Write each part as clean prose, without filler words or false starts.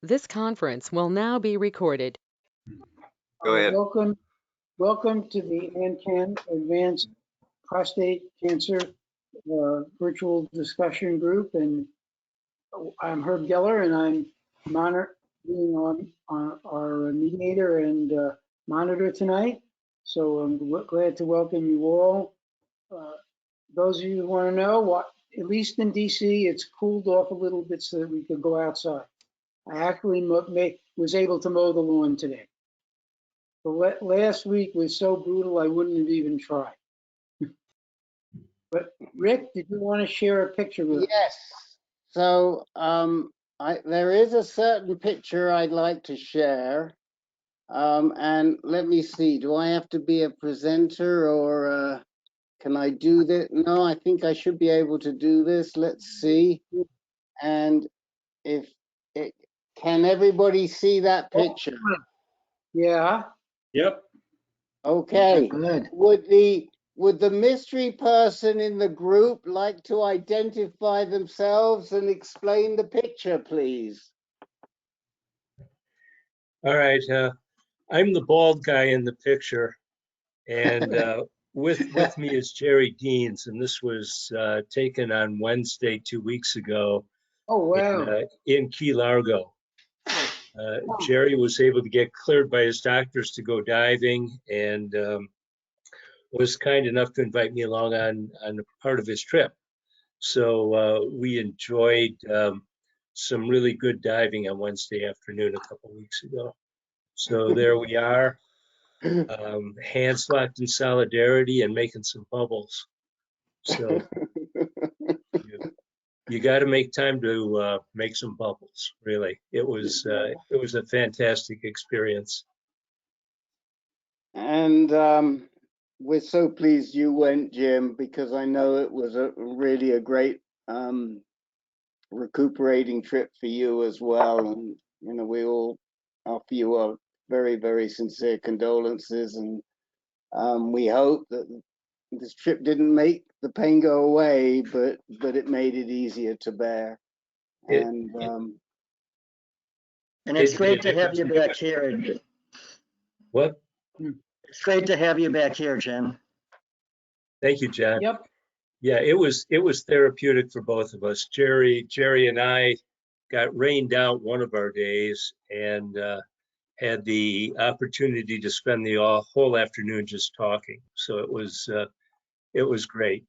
This conference will now be recorded. Go ahead. Welcome to the AnCan Advanced Prostate Cancer Virtual Discussion Group. And I'm Herb Geller, and I'm being on our mediator and monitor tonight. So I'm glad to welcome you all. Those of you who want to know, at least in DC, it's cooled off a little bit so that we could go outside. I actually was able to mow the lawn today. But last week was so brutal, I wouldn't have even tried. But Rick, did you want to share a picture with us? Yes. So there is a certain picture I'd like to share. And let me see, do I have to be a presenter or can I do this? No, I think I should be able to do this. Let's see. And can everybody see that picture? Yeah. Yep. Okay. Good. Would the mystery person in the group like to identify themselves and explain the picture, please? All right, I'm the bald guy in the picture, and with me is Jerry Deans, and this was taken on Wednesday 2 weeks ago. Oh, wow. In Key Largo. Jerry was able to get cleared by his doctors to go diving, and was kind enough to invite me along on a part of his trip. So we enjoyed some really good diving on Wednesday afternoon a couple weeks ago. So there we are, hands locked in solidarity and making some bubbles. So you got to make time to make some bubbles. Really, it was a fantastic experience. And we're so pleased you went, Jim, because I know it was really a great recuperating trip for you as well. And we all offer you our very, very sincere condolences, and we hope that this trip didn't make the pain go away, but it made it easier to bear. And it's great to have you back here. What? It's great to have you back here, Jim. Thank you, John. Yep. Yeah, it was therapeutic for both of us. Jerry and I got rained out one of our days and had the opportunity to spend the whole afternoon just talking. So it was great.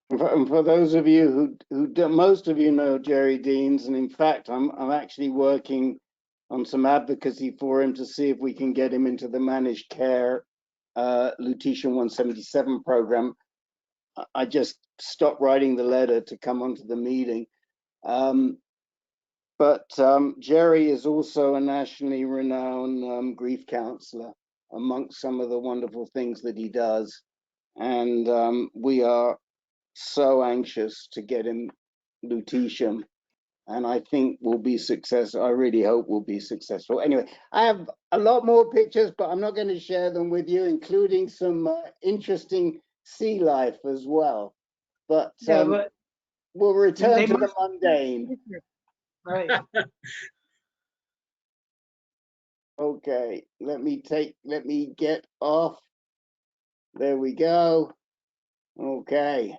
And for those of you who most of you know Jerry Deans, and in fact, I'm actually working on some advocacy for him to see if we can get him into the managed care Lu177 program. I just stopped writing the letter to come onto the meeting. But Jerry is also a nationally renowned grief counselor, amongst some of the wonderful things that he does. And we are so anxious to get him lutetium, and I think we'll be successful. I really hope we'll be successful. Anyway, I have a lot more pictures, but I'm not going to share them with you, including some interesting sea life as well. But, we'll return to the mundane. Right. Okay, let me get off. There we go. Okay.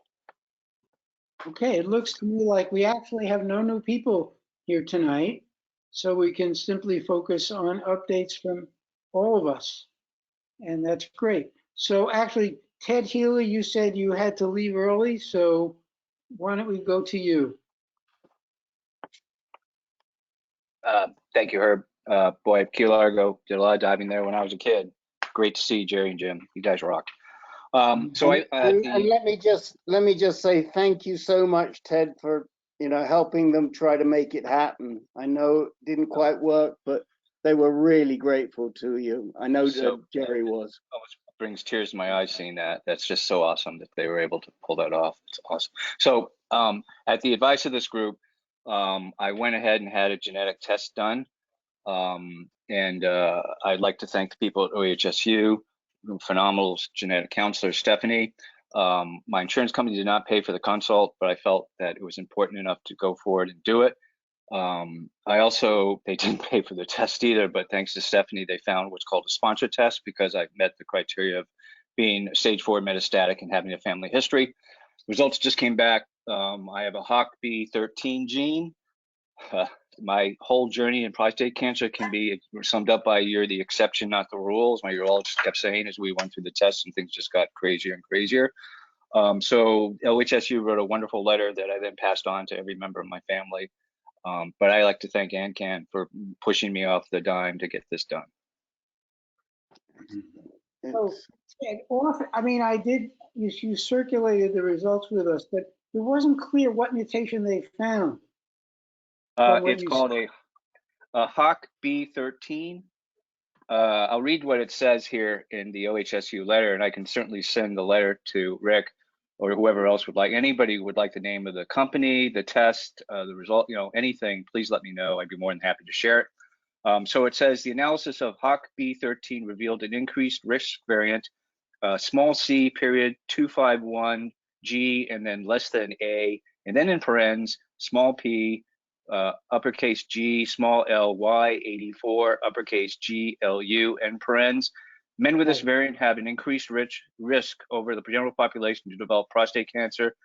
Okay, it looks to me like we actually have no new people here tonight, so we can simply focus on updates from all of us, and that's great. So actually, Ted Healy, you said you had to leave early, so why don't we go to you? Thank you, Herb. Boy, Key Largo, did a lot of diving there when I was a kid. Great to see Jerry and Jim. You guys rock. And let me just say thank you so much, Ted, for helping them try to make it happen. I know it didn't quite work, but they were really grateful to you. I know Jerry was. It brings tears to my eyes seeing that. That's just so awesome that they were able to pull that off. It's awesome. So at the advice of this group, I went ahead and had a genetic test done. And I'd like to thank the people at OHSU, phenomenal genetic counselor, Stephanie. My insurance company did not pay for the consult, but I felt that it was important enough to go forward and do it. they didn't pay for the test either, but thanks to Stephanie, they found what's called a sponsor test because I met the criteria of being stage 4 metastatic and having a family history. Results just came back. I have a HOXB13 gene. My whole journey in prostate cancer can be summed up by you're the exception, not the rule, as my urologist kept saying as we went through the tests and things just got crazier and crazier. So LHSU wrote a wonderful letter that I then passed on to every member of my family. But I like to thank AnCan for pushing me off the dime to get this done. So, I mean, you circulated the results with us, but it wasn't clear what mutation they found. It's called a HOXB13. I'll read what it says here in the OHSU letter, and I can certainly send the letter to Rick or whoever else would like. Anybody who would like the name of the company, the test, the result, anything, please let me know. I'd be more than happy to share it. So it says the analysis of HOXB13 revealed an increased risk variant, small c period 251 G and then less than A, and then in parens, small p, uppercase G, small l, Y84, uppercase G, LU, and parens. Men with this variant have an increased risk over the general population to develop prostate cancer.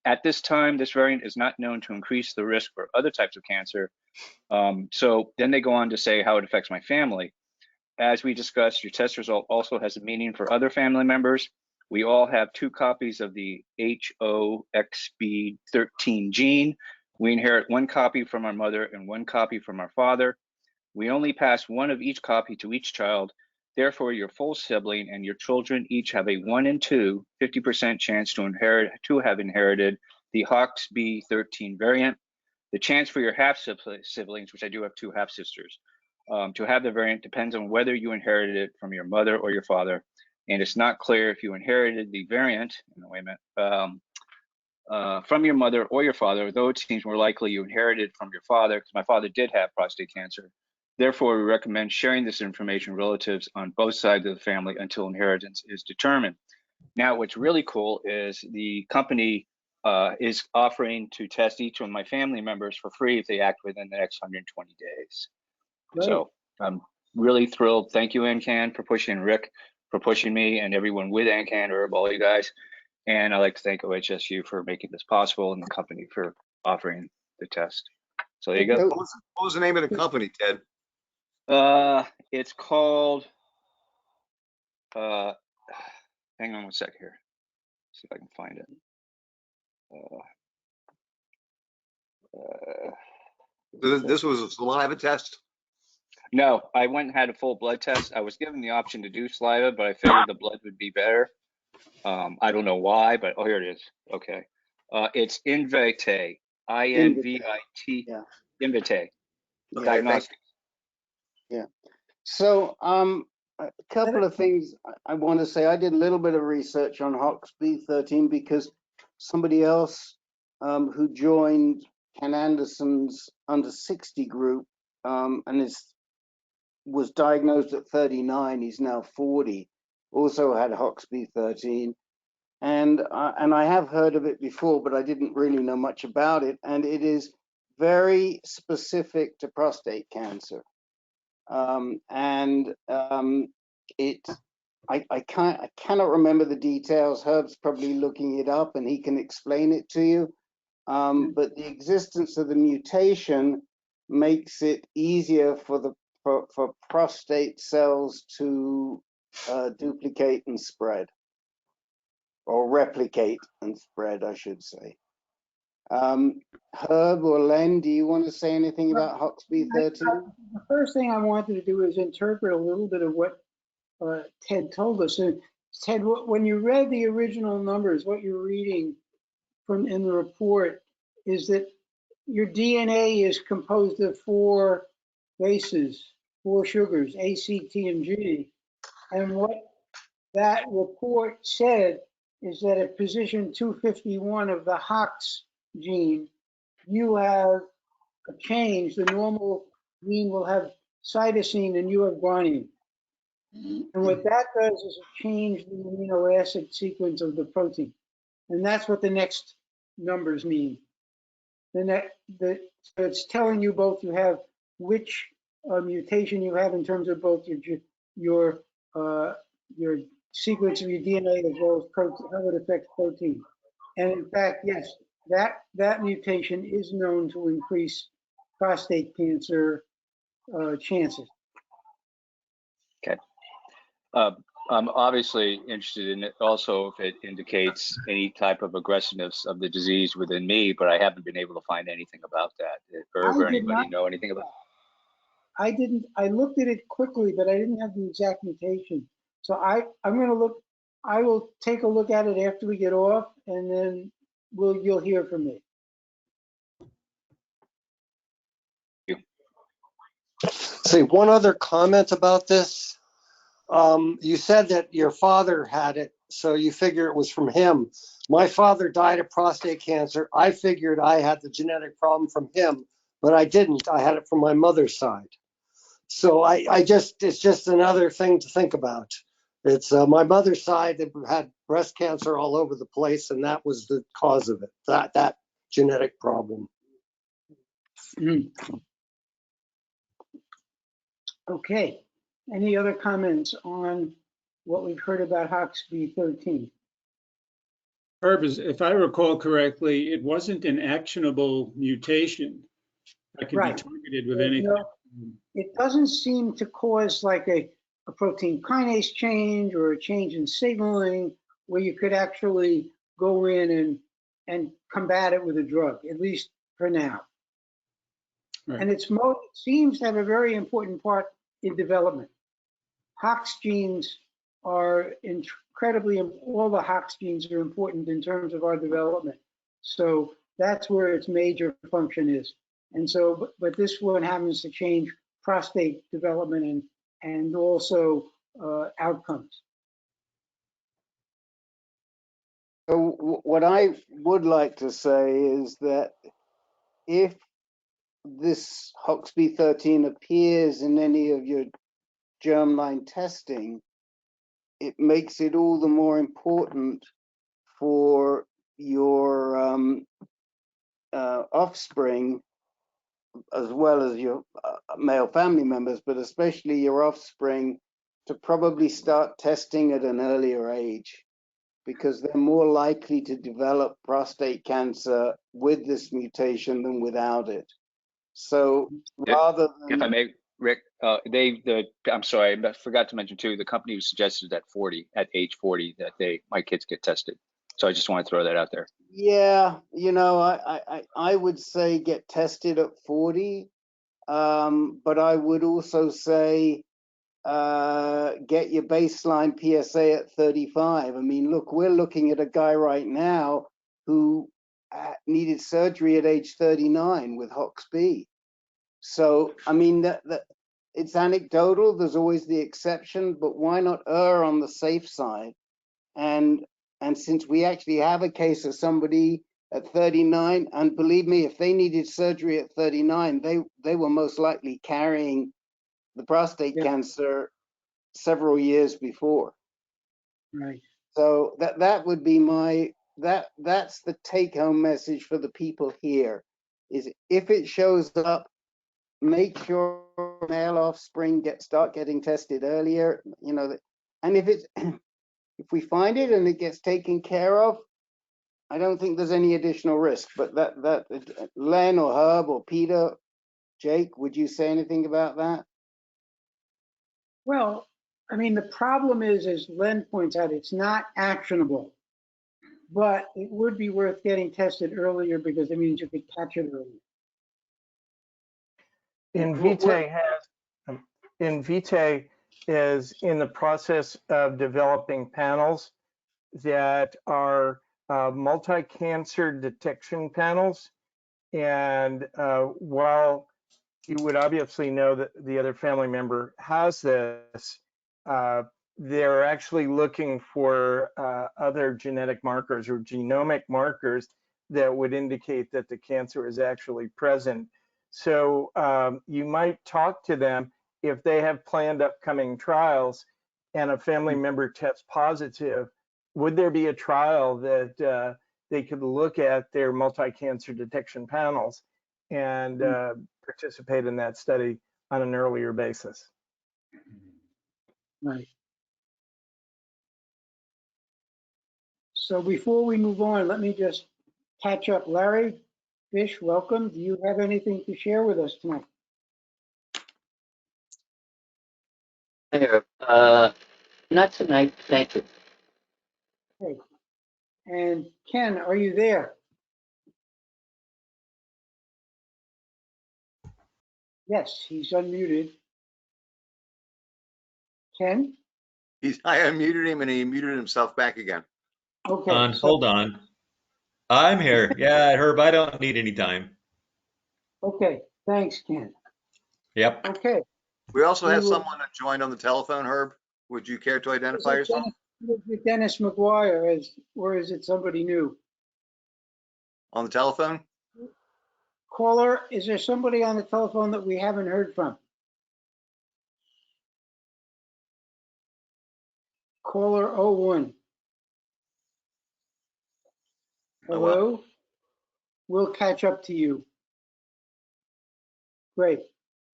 At this time, this variant is not known to increase the risk for other types of cancer. So then they go on to say how it affects my family. As we discussed, your test result also has a meaning for other family members. We all have 2 copies of the HOXB13 gene. We inherit 1 copy from our mother and 1 copy from our father. We only pass 1 of each copy to each child. Therefore, your full sibling and your children each have a 1 in 2, 50% chance to have inherited the HOXB13 variant. The chance for your half siblings, which I do have 2 half sisters, to have the variant depends on whether you inherited it from your mother or your father. And it's not clear if you inherited the variant, from your mother or your father, though it seems more likely you inherited from your father, because my father did have prostate cancer. Therefore, we recommend sharing this information with relatives on both sides of the family until inheritance is determined. Now, what's really cool is the company is offering to test each of my family members for free if they act within the next 120 days. Right. So I'm really thrilled. Thank you, AnCan, for pushing, Rick for pushing me, and everyone with AnCan, Herb, all you guys. And I'd like to thank OHSU for making this possible and the company for offering the test. So there you go. What was the name of the company, Ted? It's called, hang on 1 sec here. See if I can find it. This was a saliva test? No, I went and had a full blood test. I was given the option to do saliva, but I figured the blood would be better. I don't know why, but oh, here it is. Okay. It's Invite, I-N-V-I-T, Yeah. Invite, Yeah. diagnostics. Yeah. So a couple of things I want to say. I did a little bit of research on HOXB13 because somebody else who joined Ken Anderson's under 60 group and was diagnosed at 39, he's now 40, also had HOXB13. And I have heard of it before, but I didn't really know much about it. And it is very specific to prostate cancer. I cannot remember the details. Herb's probably looking it up and he can explain it to you. But the existence of the mutation makes it easier for prostate cells to duplicate and spread, or replicate and spread, I should say. Herb or Len, do you want to say anything about HOXB13? The first thing I wanted to do is interpret a little bit of what Ted told us. And Ted, when you read the original numbers, what you're reading from in the report is that your DNA is composed of 4 bases, 4 sugars, A, C, T, and G. And what that report said is that at position 251 of the HOX gene, you have a change. The normal gene will have cytosine and you have guanine. And what that does is it changes the amino acid sequence of the protein. And that's what the next numbers mean. So it's telling you both you have which mutation you have in terms of both your sequence of your DNA as well as protein, how it affects protein. And in fact, yes, that mutation is known to increase prostate cancer chances. Okay. I'm obviously interested in it also if it indicates any type of aggressiveness of the disease within me, but I haven't been able to find anything about that. Or anybody know anything about it? I looked at it quickly, but I didn't have the exact mutation. So I'm going to look, I will take a look at it after we get off, and then you'll hear from me. See, one other comment about this. You said that your father had it, so you figure it was from him. My father died of prostate cancer. I figured I had the genetic problem from him, but I didn't. I had it from my mother's side. So it's just another thing to think about. It's my mother's side that had breast cancer all over the place, and that was the cause of it, that genetic problem. Okay. Any other comments on what we've heard about HOXB13? Herb, if I recall correctly, it wasn't an actionable mutation that can be targeted with anything. No, it doesn't seem to cause like a protein kinase change or a change in signaling where you could actually go in and combat it with a drug, at least for now. Right. And it seems to have a very important part in development. HOX genes are incredibly, all the HOX genes are important in terms of our development. So that's where its major function is. And so, but this one happens to change prostate development and also outcomes. So what I would like to say is that if this HOXB13 appears in any of your germline testing, it makes it all the more important for your offspring, as well as your male family members, but especially your offspring, to probably start testing at an earlier age, because they're more likely to develop prostate cancer with this mutation than without it. So rather than... If I may, Rick, I'm sorry, I forgot to mention too, the company suggested at age 40, that my kids get tested. So I just want to throw that out there. Yeah, you know, I would say get tested at 40, but I would also say get your baseline PSA at 35. I mean, look, we're looking at a guy right now who needed surgery at age 39 with HOXB. So, I mean, it's anecdotal. There's always the exception, but why not err on the safe side? And since we actually have a case of somebody at 39, and believe me, if they needed surgery at 39, they were most likely carrying the prostate cancer several years before. Right. So that would be that's the take-home message for the people here, is if it shows up, make sure male offspring start getting tested earlier, you know, and if we find it and it gets taken care of, I don't think there's any additional risk. But that Len or Herb or Peter, Jake, would you say anything about that? Well, I mean, the problem is, as Len points out, it's not actionable, but it would be worth getting tested earlier because it means you could catch it earlier. Invitae is in the process of developing panels that are multi-cancer detection panels. And while you would obviously know that the other family member has this, they're actually looking for other genetic markers or genomic markers that would indicate that the cancer is actually present. So you might talk to them if they have planned upcoming trials and a family member tests positive. Would there be a trial that they could look at their multi-cancer detection panels and participate in that study on an earlier basis. Right. So before we move on, let me just catch up. Larry Fish, welcome. Do you have anything to share with us tonight? Here, not tonight, thank you. Okay. And Ken, are you there? Yes, he's unmuted. Ken? I unmuted him and he muted himself back again. Okay. Hold on. I'm here. Yeah, Herb, I don't need any time. Okay, thanks, Ken. Yep. Okay. We also We have will- someone that joined on the telephone, Herb. Would you care to identify yourself? Is it Dennis McGuire, or is it somebody new? On the telephone? Caller, is there somebody on the telephone that we haven't heard from? Caller 01. Hello? We'll catch up to you. Great.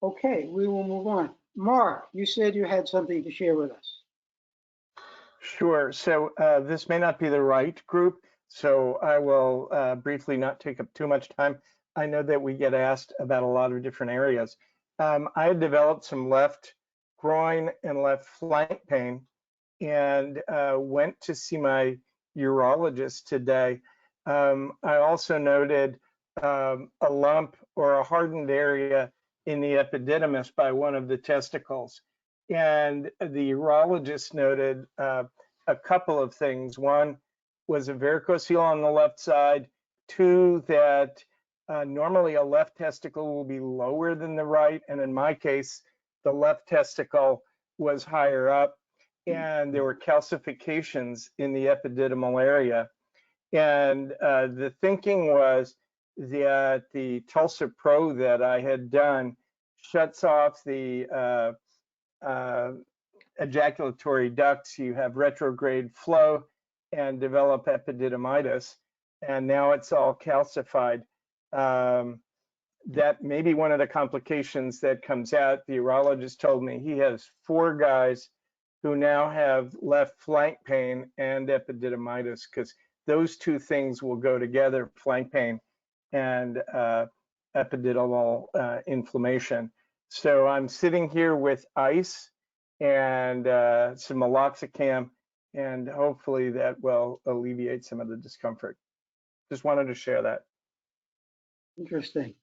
Okay, we will move on. Mark, you said you had something to share with us. Sure. So this may not be the right group, so I will briefly not take up too much time. I know that we get asked about a lot of different areas. I had developed some left groin and left flank pain and went to see my urologist today. I also noted a lump or a hardened area in the epididymis by one of the testicles. And the urologist noted a couple of things. One was a varicocele on the left side. Two, that normally a left testicle will be lower than the right. And in my case, the left testicle was higher up. And there were calcifications in the epididymal area. And the thinking was that the TULSA-PRO that I had done shuts off the ejaculatory ducts. You have retrograde flow and develop epididymitis. And now it's all calcified. That may be one of the complications that comes out. The urologist told me he has 4 guys who now have left flank pain and epididymitis, because those two things will go together, flank pain and epididymal inflammation. So I'm sitting here with ice and some meloxicam, and hopefully that will alleviate some of the discomfort. Just wanted to share that. Interesting.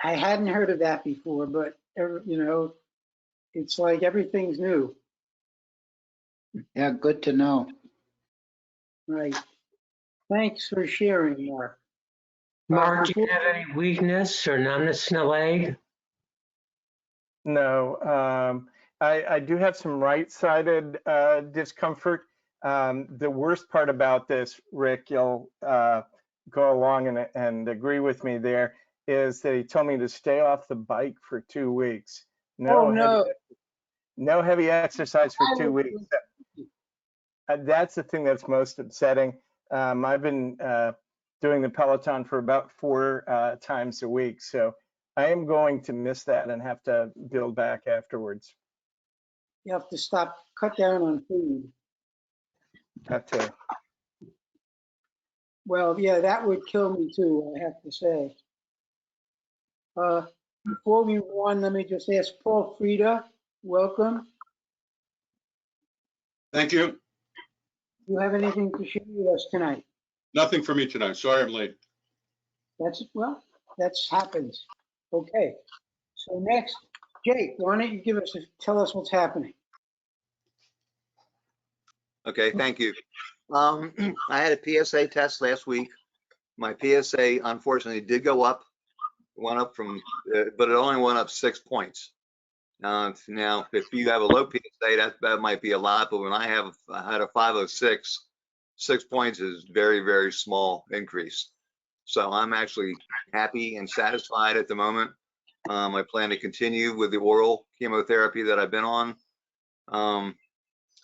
I hadn't heard of that before, but you know, it's like everything's new. Yeah, good to know. Right. Thanks for sharing, Mark. Mark, do you have any weakness or numbness in the leg? No, I do have some right-sided discomfort. The worst part about this, Rick, you'll go along and agree with me there, is that he told me to stay off the bike for 2 weeks. No heavy exercise for 2 weeks. That's the thing that's most upsetting. I've been doing the Peloton for about 4 times a week, so I am going to miss that and have to build back afterwards. You have to cut down on food. That too. Well, yeah, that would kill me too, I have to say. Before we move on, let me just ask Paul Frieda, welcome. Thank you. Do you have anything to share with us tonight? Nothing for me tonight. Sorry I'm late. That happens. Okay. So next, Jake, why don't you tell us what's happening? Okay, thank you. I had a PSA test last week. My PSA unfortunately did go up, went up from, but it only went up 6 points. Now, if you have a low PSA, that might be a lot, but when I had a 506, 6 points is very, very small increase. So I'm actually happy and satisfied at the moment. I plan to continue with the oral chemotherapy that I've been on.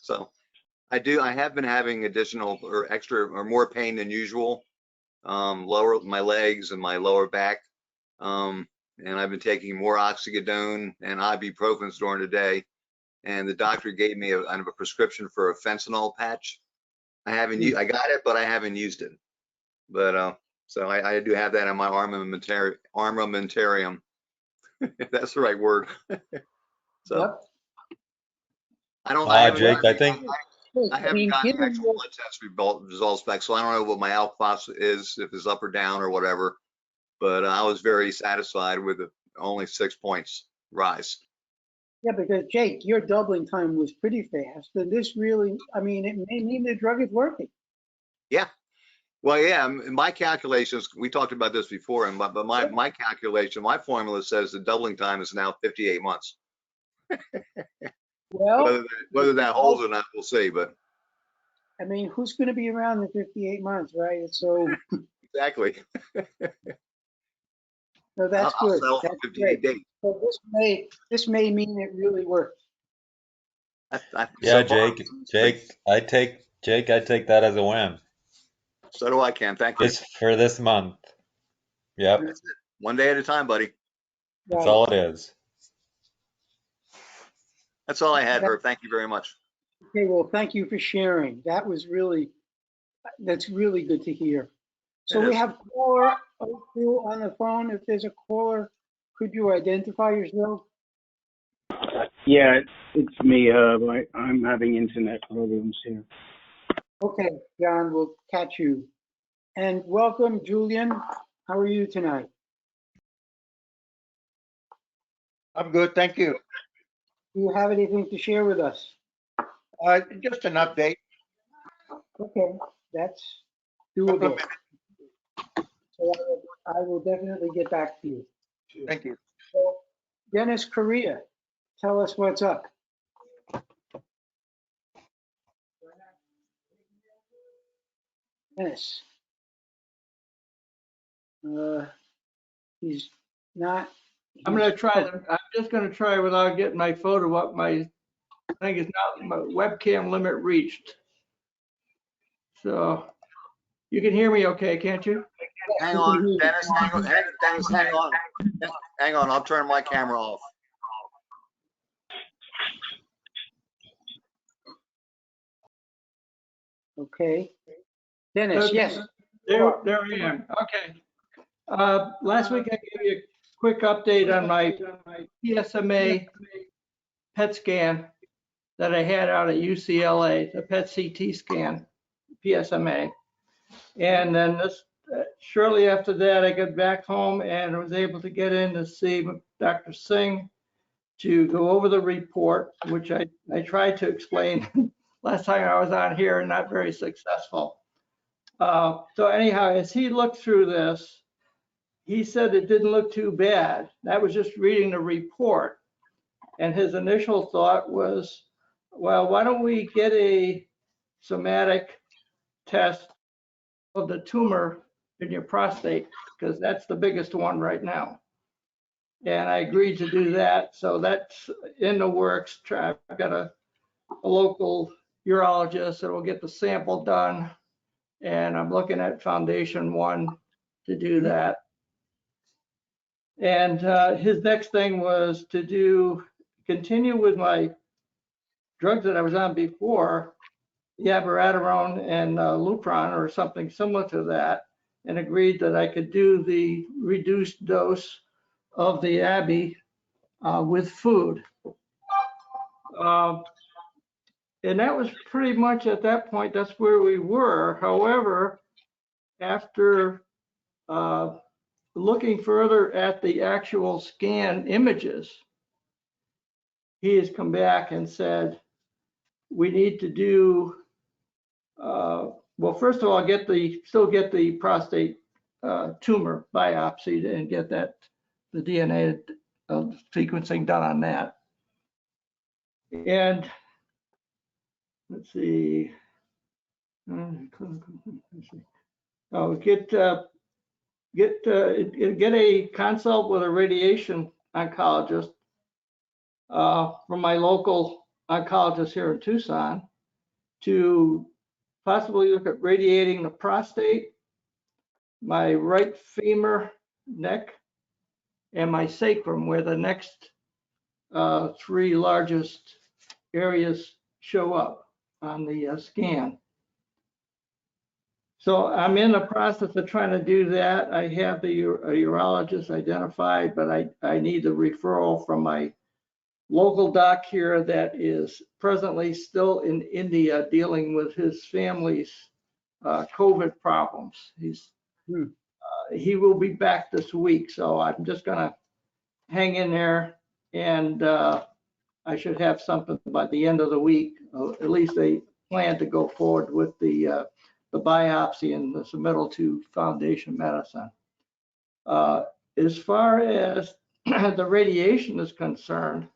So I have been having additional or extra or more pain than usual, my legs and my lower back. and I've been taking more oxycodone and ibuprofen during the day. And the doctor gave me a prescription for a fentanyl patch. I haven't used, I got it, but I haven't used it. But so I do have that in my armamentarium. If that's the right word. So Yep. I haven't Jake, I think gotten actual blood test results back, so I don't know what my alwats is, if it's up or down or whatever. But I was very satisfied with the only 6 points rise. Yeah, because Jake, your doubling time was pretty fast, and this really, I mean, it may mean the drug is working. Yeah. Well, yeah, my calculations, we talked about this before, but my calculation, my formula says the doubling time is now 58 months. Well, whether that holds or not, we'll see. But I mean, who's going to be around in 58 months, right? So exactly. No, that's good. I'll That's 58 great. days. So this may mean it really works. Yeah, Jake, I take that as a win. So do I, Ken. Thank you. Just for this month. Yep. That's it. One day at a time, buddy. That's all it is. That's all I had, Herb. Thank you very much. Okay, well, thank you for sharing. That was really, that's really good to hear. So we have caller 02 on the phone. If there's a caller, could you identify yourself? Yeah, it's me, Herb. I'm having internet problems here. Okay, John, we'll catch you. And welcome, Julian. How are you tonight? I'm good, thank you. Do you have anything to share with us? Just an update. Okay, that's doable. So I will definitely get back to you. Thank you. So, Dennis Correia, tell us what's up. Dennis. He's not. I'm going to try. I'm just going to try without getting my photo up. My thing is not my webcam limit reached. So you can hear me okay, can't you? Hang on, Dennis, hang on. Dennis, hang on. Hang on, I'll turn my camera off. Okay. Dennis, Okay. yes. There I am. Okay. Last week I gave you a quick update on my PSMA PET scan that I had out at UCLA, the PET CT scan, PSMA. And then shortly after that, I got back home and was able to get in to see Dr. Singh to go over the report, which I tried to explain last time I was on here and not very successful. So anyhow, as he looked through this, he said it didn't look too bad. That was just reading the report. And his initial thought was, well, why don't we get a somatic test of the tumor in your prostate, because that's the biggest one right now. And I agreed to do that. So that's in the works. I've got a local urologist that will get the sample done. And I'm looking at Foundation One to do that. And his next thing was to continue with my drugs that I was on before, the abiraterone and Lupron or something similar to that, and agreed that I could do the reduced dose of the Abby with food. And that was pretty much at that point, that's where we were. However, after looking further at the actual scan images, he has come back and said, we need to do, well, first of all, still get the prostate tumor biopsied and get the DNA sequencing done on that. And let's see. Oh, get a consult with a radiation oncologist from my local oncologist here in Tucson to possibly look at radiating the prostate, my right femur, neck, and my sacrum, where the next three largest areas show up on the scan. So I'm in the process of trying to do that. I have the urologist identified, but I need a referral from my local doc here that is presently still in India dealing with his family's COVID problems. He will be back this week, so I'm just gonna hang in there, and I should have something by the end of the week. At least they plan to go forward with the biopsy and the submittal to Foundation Medicine. As far as the radiation is concerned,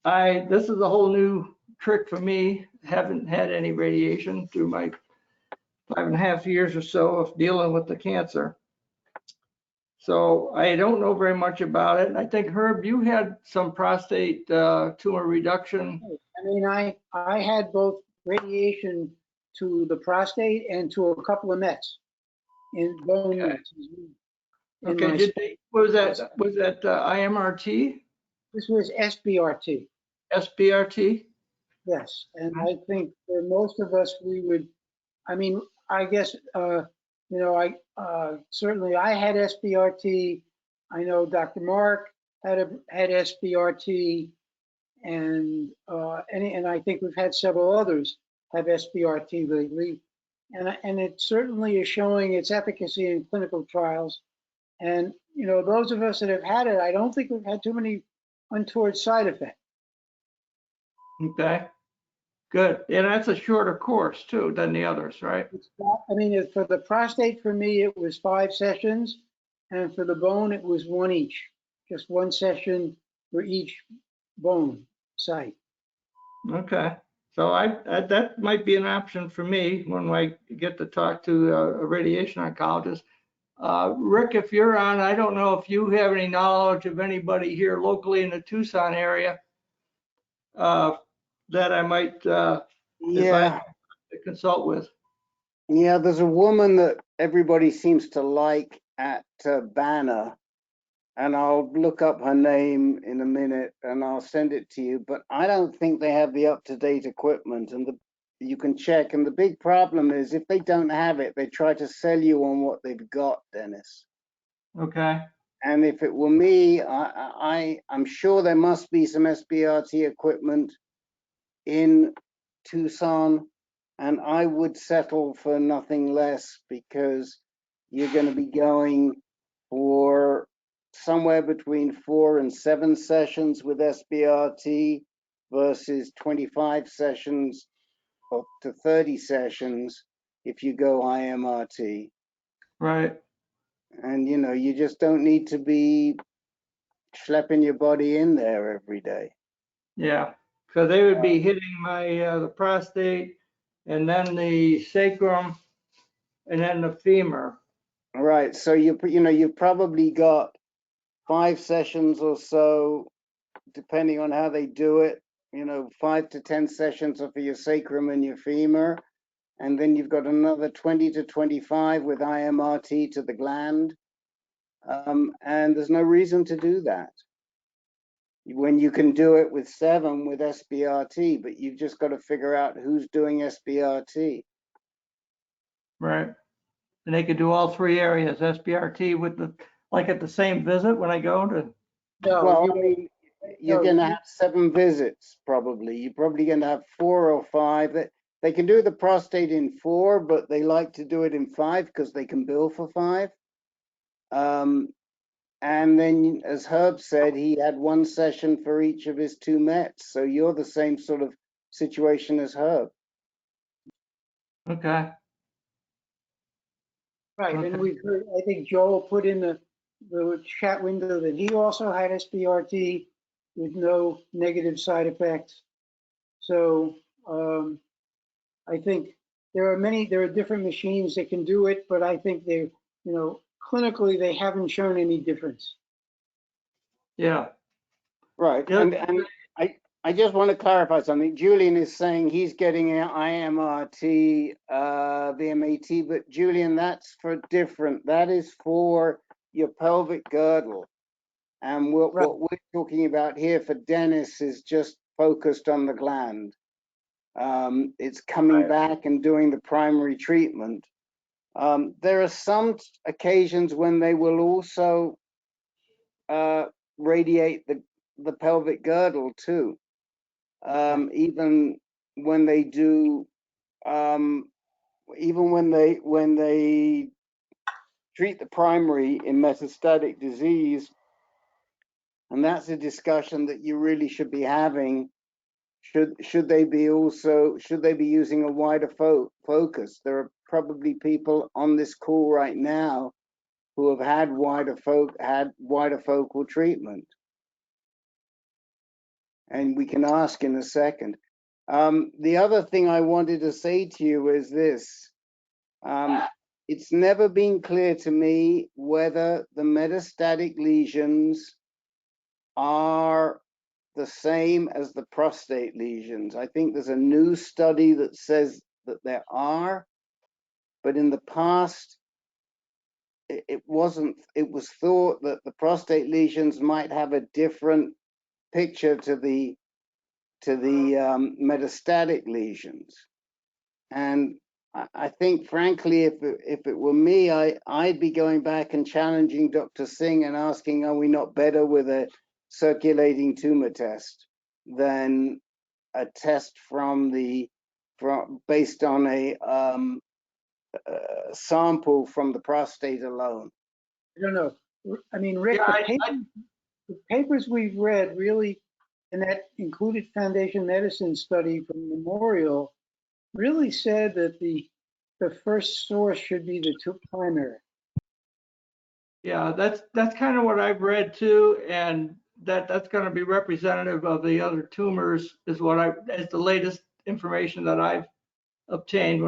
this is a whole new trick for me. Haven't had any radiation through my 5.5 years or so of dealing with the cancer. So I don't know very much about it. I think, Herb, you had some prostate tumor reduction. I mean, I had both radiation to the prostate and to a couple of mets in bone mets. Okay, was that IMRT? This was SBRT. SBRT? Yes, and I think for most of us, we would, I mean, I guess, you know, certainly I had SBRT. I know Dr. Mark had SBRT, and I think we've had several others have SBRT lately, and it certainly is showing its efficacy in clinical trials. And you know, those of us that have had it, I don't think we've had too many untoward side effects. Okay, good. And that's a shorter course too than the others, right? I mean, for the prostate, for me, it was 5 sessions, and for the bone, it was 1 each, just 1 session for each bone site. Okay, so that might be an option for me when I get to talk to a radiation oncologist. Rick, if you're on, I don't know if you have any knowledge of anybody here locally in the Tucson area that I might consult with. Yeah, there's a woman that everybody seems to like at Banner, and I'll look up her name in a minute and I'll send it to you, but I don't think they have the up-to-date equipment, and you can check. And the big problem is if they don't have it, they try to sell you on what they've got, Dennis. Okay. And if it were me, I'm sure there must be some SBRT equipment in Tucson, and I would settle for nothing less, because you're going to be going for somewhere between 4 and 7 sessions with SBRT versus 25 sessions up to 30 sessions if you go IMRT. Right. And you know, you just don't need to be schlepping your body in there every day. Yeah, so they would be hitting my the prostate, and then the sacrum, and then the femur. Right. So you've probably got 5 sessions or so, depending on how they do it. 5 to 10 sessions are for your sacrum and your femur, and then you've got another 20 to 25 with IMRT to the gland. And there's no reason to do that when you can do it with 7 with SBRT, but you've just got to figure out who's doing SBRT. Right. And they could do all 3 areas, SBRT with at the same visit when I go to. No, well, I mean, you're going to have 7 visits probably. You're probably going to have 4 or 5. They can do the prostate in 4, but they like to do it in 5 because they can bill for 5. And then, as Herb said, he had 1 session for each of his 2 mets. So you're the same sort of situation as Herb. Okay. Right, and we've heard, I think Joel put in the chat window that he also had SBRT with no negative side effects. So I think there are different machines that can do it, but I think they, clinically, they haven't shown any difference. Yeah. Right, Yeah. and I just want to clarify something. Julian is saying he's getting an IMRT VMAT, but Julian, that's for different. That is for your pelvic girdle. And what we're talking about here for Dennis is just focused on the gland. It's coming back and doing the primary treatment. There are some occasions when they will also radiate the pelvic girdle too. Even when they do, even when they treat the primary in metastatic disease, and that's a discussion that you really should be having. Should they be using a wider focus? There are probably people on this call right now who have had wider focal treatment, and we can ask in a second. The other thing I wanted to say to you is this. It's never been clear to me whether the metastatic lesions are the same as the prostate lesions. I think there's a new study that says that there are, but in the past, it wasn't. It was thought that the prostate lesions might have a different picture to the metastatic lesions. And I think, frankly, if it were me, I'd be going back and challenging Dr. Singh and asking, are we not better with a circulating tumor test than a test based on a sample from the prostate alone? I don't know. I mean, Rick, the papers we've read really, and that included Foundation Medicine study from Memorial, really said that the first source should be the primary. Yeah, that's kind of what I've read too, and that's going to be representative of the other tumors is as the latest information that I've obtained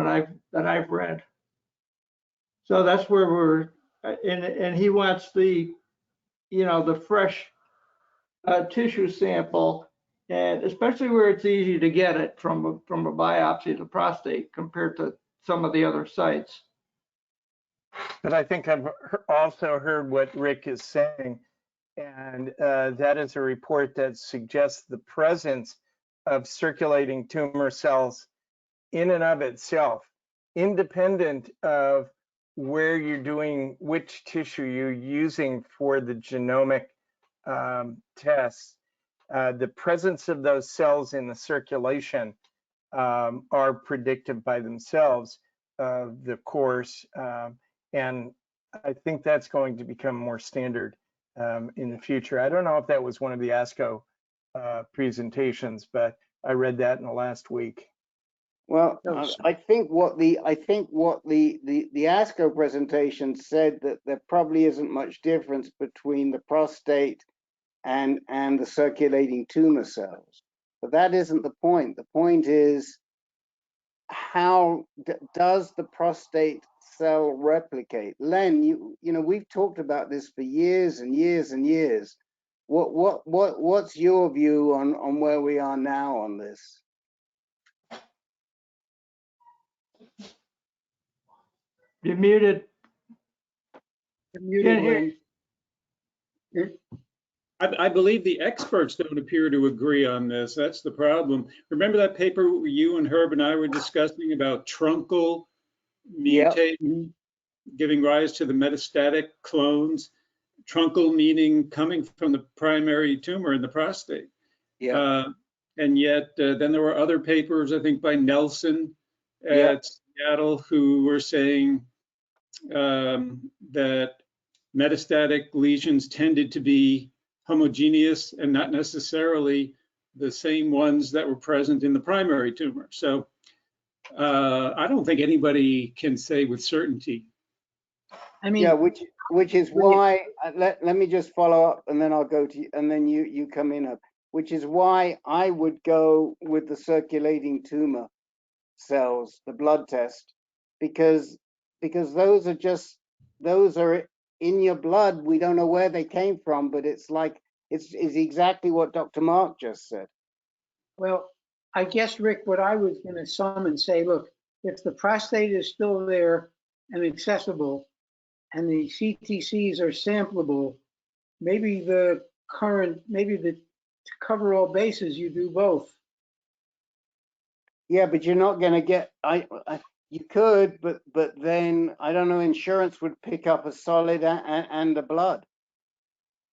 that I've read. So that's where we're, and he wants the fresh tissue sample, and especially where it's easy to get it from a biopsy of the prostate compared to some of the other sites. But I think I've also heard what Rick is saying, and that is a report that suggests the presence of circulating tumor cells in and of itself, independent of where you're doing, which tissue you're using for the genomic tests. The presence of those cells in the circulation are predictive by themselves of the course. And I think that's going to become more standard in the future. I don't know if that was one of the ASCO presentations, but I read that in the last week. Well, I think what the ASCO presentation said that there probably isn't much difference between the prostate and the circulating tumor cells. But that isn't the point. The point is, how does the prostate cell replicate? Len, you know, we've talked about this for years and years and years. What's your view on where we are now on this? You're muted. You're muted, Len. I believe the experts don't appear to agree on this. That's the problem. Remember that paper you and Herb and I were discussing about truncal mutation giving rise to the metastatic clones? Truncal meaning coming from the primary tumor in the prostate. And yet then there were other papers, I think by Nelson at Seattle, who were saying that metastatic lesions tended to be homogeneous and not necessarily the same ones that were present in the primary tumor. So I don't think anybody can say with certainty. I mean, yeah, which is why let me just follow up, and then I'll go to you, and then you come in up. Which is why I would go with the circulating tumor cells, the blood test, because those are in your blood. We don't know where they came from, but it's like it's exactly what Dr. Mark just said. Well, I guess, Rick, what I was going to sum and say, look, if the prostate is still there and accessible, and the CTCs are sampleable, maybe to cover all bases, you do both. Yeah, but you're not going to get, you could, but then, I don't know, insurance would pick up a solid and a blood.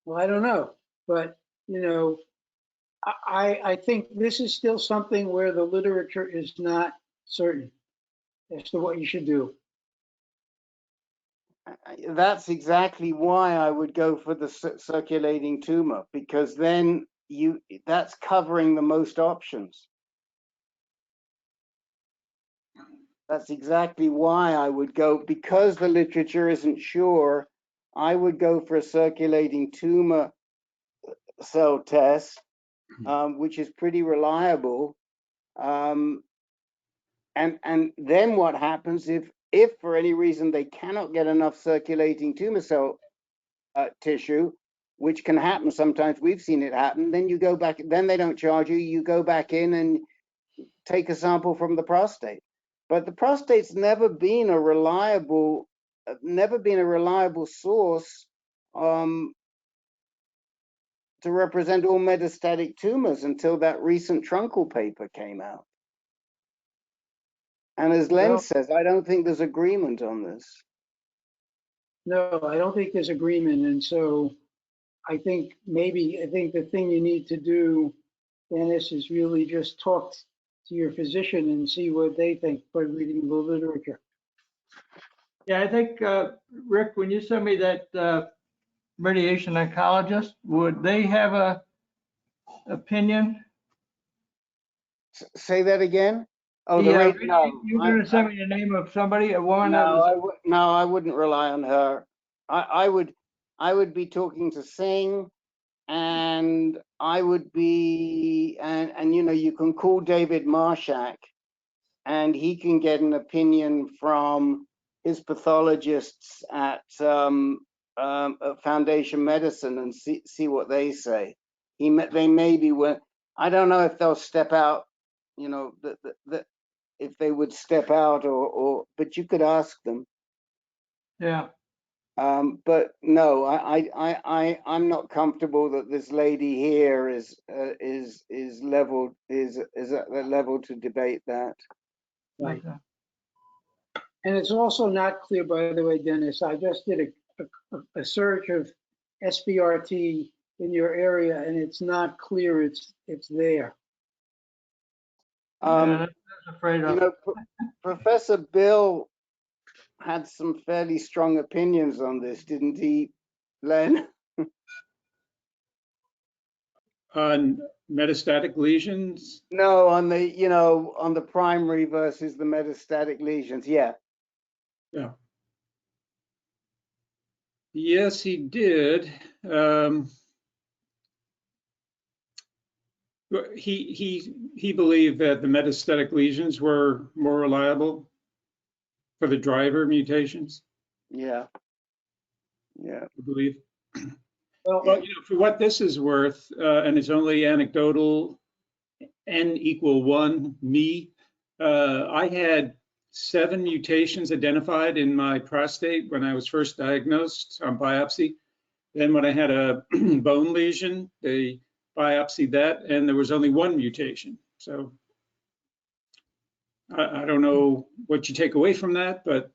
Well, I don't know, but you know, I think this is still something where the literature is not certain as to what you should do. That's exactly why I would go for the circulating tumor, because then that's covering the most options. That's exactly why I would go, because the literature isn't sure, I would go for a circulating tumor cell test, which is pretty reliable. And then what happens if for any reason they cannot get enough circulating tumor cell tissue, which can happen sometimes, we've seen it happen, then you go back, then they don't charge you, you go back in and take a sample from the prostate. But the prostate's never been a reliable source to represent all metastatic tumors until that recent Trunkel paper came out. And as Len says, I don't think there's agreement on this. No, I don't think there's agreement. And so I think the thing you need to do, Dennis, is really just talk to your physician and see what they think by reading the literature. Yeah, I think, Rick, when you send me that radiation oncologist, would they have a opinion? Say that again? Oh, Yeah, no. you're going to send me the name of somebody? No, I wouldn't rely on her. I would be talking to Singh, and I would be, and you know, you can call David Marshak, and he can get an opinion from his pathologists at Foundation Medicine and see what they say. They may be, I don't know if they'll step out, you know, if they would step out but you could ask them. Yeah. But no, I'm not comfortable that this lady here is at the level to debate that. Right. Okay. And it's also not clear, by the way, Dennis, I just did a search of SBRT in your area, and it's not clear it's there. Yeah, that's afraid of. You know, Professor Bill had some fairly strong opinions on this, didn't he, Len? On metastatic lesions? No, on the primary versus the metastatic lesions. Yeah. Yeah. Yes, he did. He believed that the metastatic lesions were more reliable for the driver mutations. Yeah. Yeah. I believe. Well, you know, for what this is worth, and it's only anecdotal, N equal 1, me, I had 7 mutations identified in my prostate when I was first diagnosed on biopsy. Then when I had a bone lesion, they biopsied that, and there was only 1 mutation. So I don't know what you take away from that, but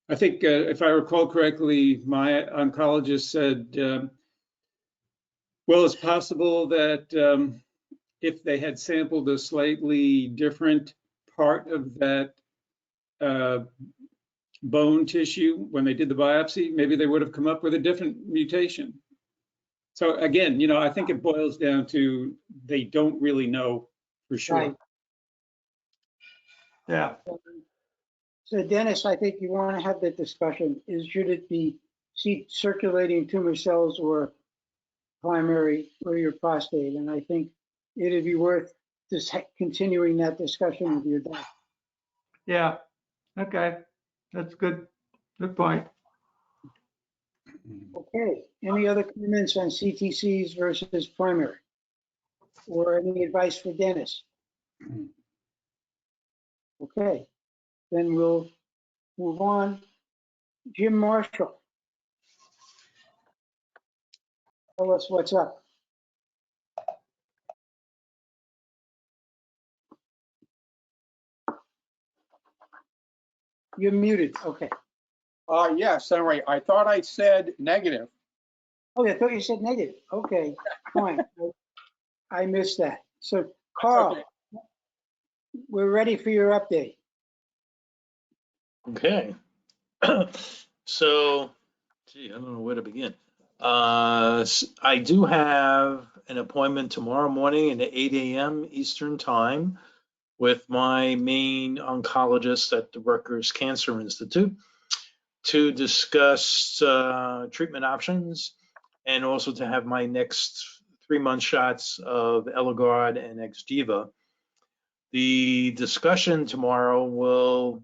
I think if I recall correctly, my oncologist said, well, it's possible that if they had sampled a slightly different part of that bone tissue when they did the biopsy, maybe they would have come up with a different mutation. So again, you know, I think it boils down to they don't really know for sure. Right. Yeah. So Dennis, I think you want to have that discussion. Should it be circulating tumor cells or primary or your prostate? And I think it'd be worth just continuing that discussion with your doctor. Yeah. Okay. That's good. Good point. Okay. Any other comments on CTCs versus primary? Or any advice for Dennis? Okay. Then we'll move on. Jim Marshall. Tell us what's up. You're muted. Okay. Yes, anyway, I thought I said negative. Oh, I thought you said negative. Okay, fine. I missed that. So, Carl, we're ready for your update. Okay. So, gee, I don't know where to begin. I do have an appointment tomorrow morning at 8 a.m. Eastern Time with my main oncologist at the Rutgers Cancer Institute to discuss treatment options and also to have my next 3-month shots of Eligard and Xgeva. The discussion tomorrow will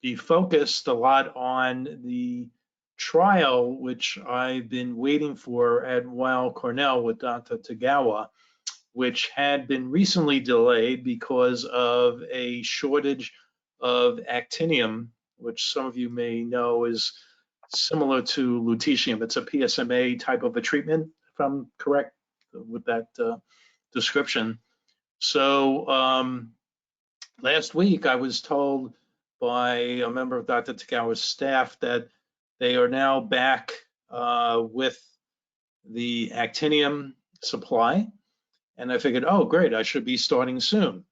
be focused a lot on the trial, which I've been waiting for at Weill Cornell with Dr. Tagawa, which had been recently delayed because of a shortage of actinium, which some of you may know is similar to lutetium. It's a PSMA type of a treatment, if I'm correct with that description. So last week I was told by a member of Dr. Tagawa's staff that they are now back with the actinium supply. And I figured, oh, great, I should be starting soon.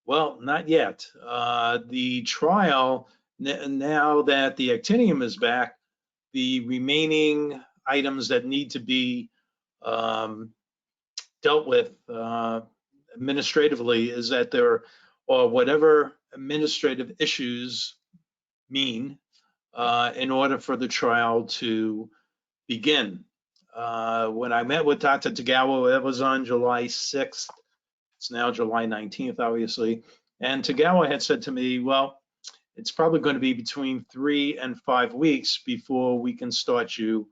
Well, not yet. The trial, now that the actinium is back, the remaining items that need to be dealt with administratively is that there are whatever administrative issues mean in order for the trial to begin. When I met with Dr. Tagawa, that was on July 6th. It's now July 19th, obviously. And Tagawa had said to me, well, it's probably going to be between 3 and 5 weeks before we can start you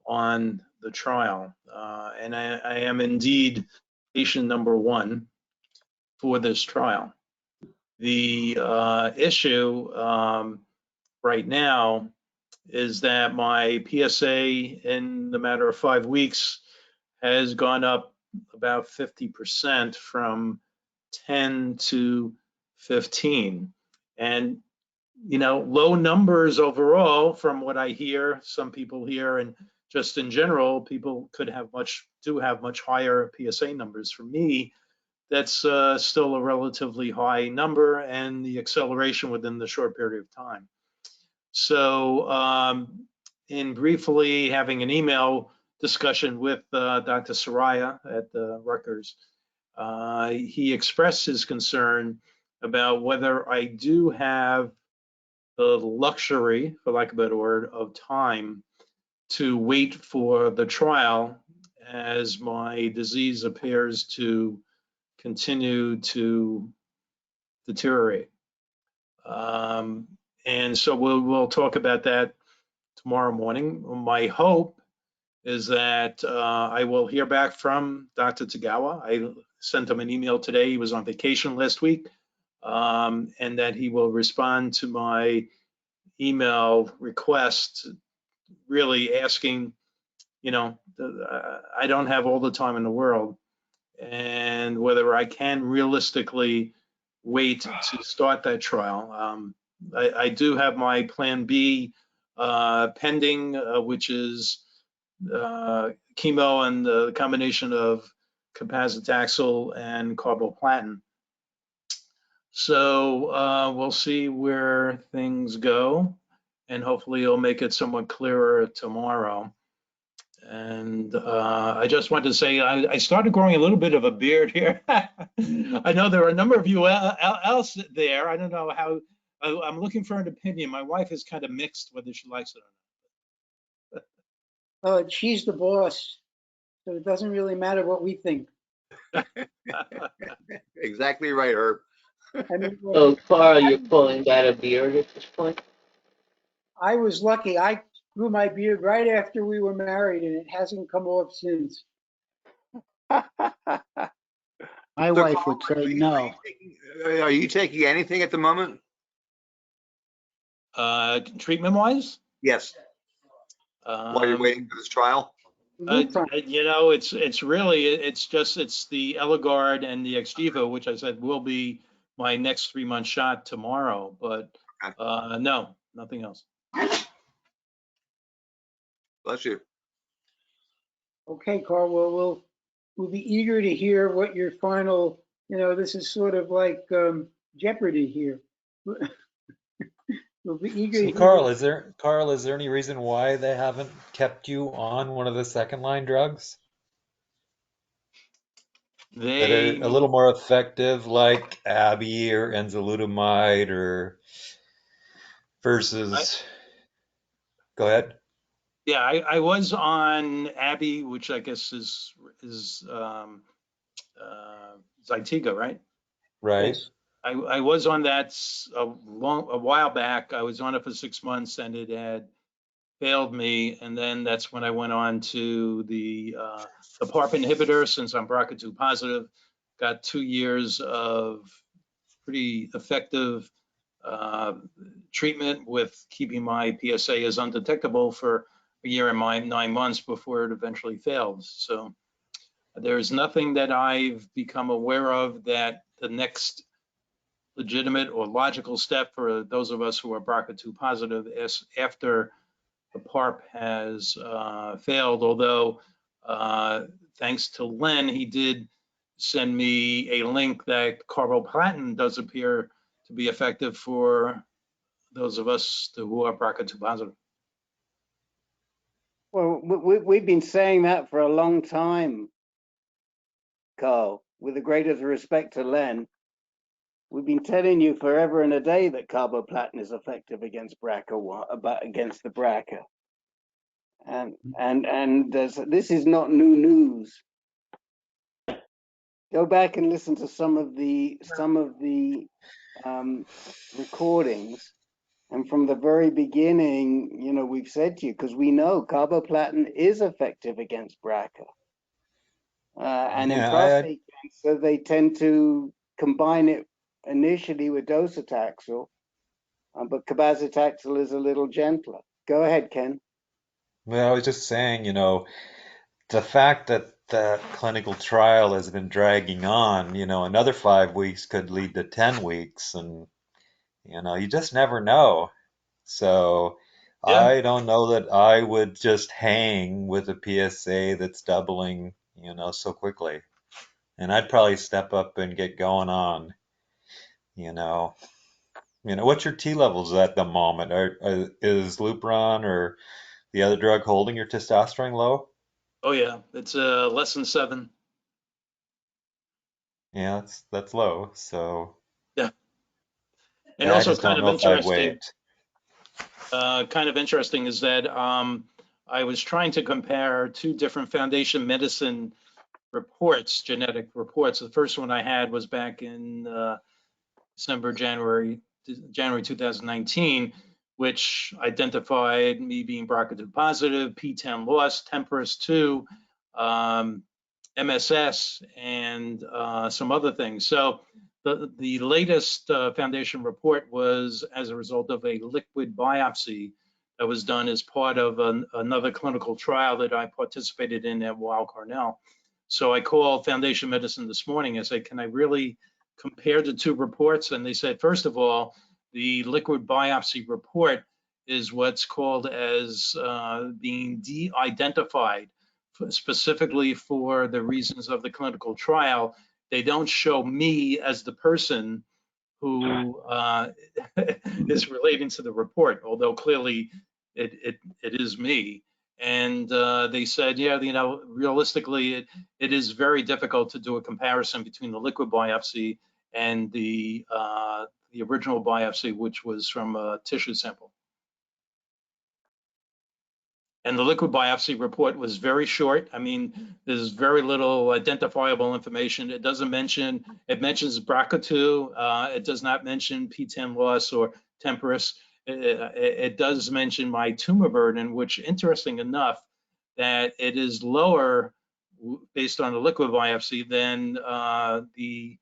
on the trial. And I am indeed patient number 1 for this trial. The issue right now is that my PSA in the matter of 5 weeks has gone up about 50% from 10 to 15. And, you know, low numbers overall from what I hear, some people hear, and just in general, people do have much higher PSA numbers. For me, that's still a relatively high number, and the acceleration within the short period of time. So in briefly having an email discussion with Dr. Correia at Rutgers, he expressed his concern about whether I do have the luxury, for lack of a better word, of time to wait for the trial as my disease appears to continue to deteriorate. And so we'll talk about that tomorrow morning. My hope is that I will hear back from Dr. Tagawa. I sent him an email today. He was on vacation last week, and that he will respond to my email request, really asking, you know, I don't have all the time in the world, and whether I can realistically wait to start that trial. I do have my plan B pending, which is chemo and the combination of cabazitaxel and carboplatin. So we'll see where things go, and hopefully it'll make it somewhat clearer tomorrow. And I just wanted to say I started growing a little bit of a beard here. I know there are a number of you else there. I don't know how. I'm looking for an opinion. My wife is kind of mixed whether she likes it or not. She's the boss, so it doesn't really matter what we think. Exactly right, Herb. I mean, So far, you're pulling out a beard at this point? I was lucky. I grew my beard right after we were married, and it hasn't come off since. My wife would say no. Are you taking anything at the moment? Treatment-wise? Yes. While you're waiting for this trial? You know, it's really, it's the Eligard and the Xgeva, which I said will be my next 3-month shot tomorrow, but no, nothing else. Bless you. Okay, Carl, well, we'll be eager to hear what your final, this is sort of like Jeopardy here. We'll be eager to So hear. Carl, is there any reason why they haven't kept you on one of the second line drugs that are a little more effective, like Abby or enzalutamide, or versus? Go ahead. Yeah, I was on Abby, which I guess is Zytiga, right? Right. I was on that a while back. I was on it for 6 months and it had failed me. And then that's when I went on to the PARP inhibitor, since I'm BRCA2 positive. Got 2 years of pretty effective treatment with keeping my PSA as undetectable for a year and 9 months before it eventually failed. So there's nothing that I've become aware of that the next legitimate or logical step for those of us who are BRCA2 positive is after the PARP has failed, although thanks to Len, he did send me a link that carboplatin does appear to be effective for those of us who are BRCA2 positive. Well, we've been saying that for a long time, Carl, with the greatest respect to Len. We've been telling you forever and a day that carboplatin is effective against against the BRCA. And this is not new news. Go back and listen to some of the recordings, and from the very beginning, we've said to you, because we know carboplatin is effective against BRCA, and in prostate cancer they tend to combine it initially with docetaxel, but cabazitaxel is a little gentler. Go ahead, Ken. Well, I was just saying, the fact that that clinical trial has been dragging on, another 5 weeks could lead to 10 weeks, and you just never know. So yeah. I don't know that I would just hang with a PSA that's doubling, so quickly. And I'd probably step up and get going on, what's your T levels at the moment? Is Lupron or the other drug holding your testosterone low? Oh yeah, it's less than 7. Yeah, that's low. So yeah, and yeah, I also just don't know if I'd wait. Kind of interesting is that I was trying to compare 2 different Foundation Medicine reports, genetic reports. The first one I had was back in January 2019, which identified me being BRCA2 positive, P10 loss, Temperus 2, MSS, and some other things. So the latest Foundation report was as a result of a liquid biopsy that was done as part of another clinical trial that I participated in at Weill Cornell. So I called Foundation Medicine this morning. I said, can I really compare the 2 reports? And they said, first of all, the liquid biopsy report is what's called as being de-identified specifically for the reasons of the clinical trial. They don't show me as the person who is relating to the report, although clearly it is me. And they said, yeah, realistically, it is very difficult to do a comparison between the liquid biopsy and the original biopsy, which was from a tissue sample. And the liquid biopsy report was very short. I mean, there's very little identifiable information. It doesn't mention, it mentions BRCA2. It does not mention P10 loss or Temperus. It does mention my tumor burden, which, interesting enough, that it is lower based on the liquid biopsy than the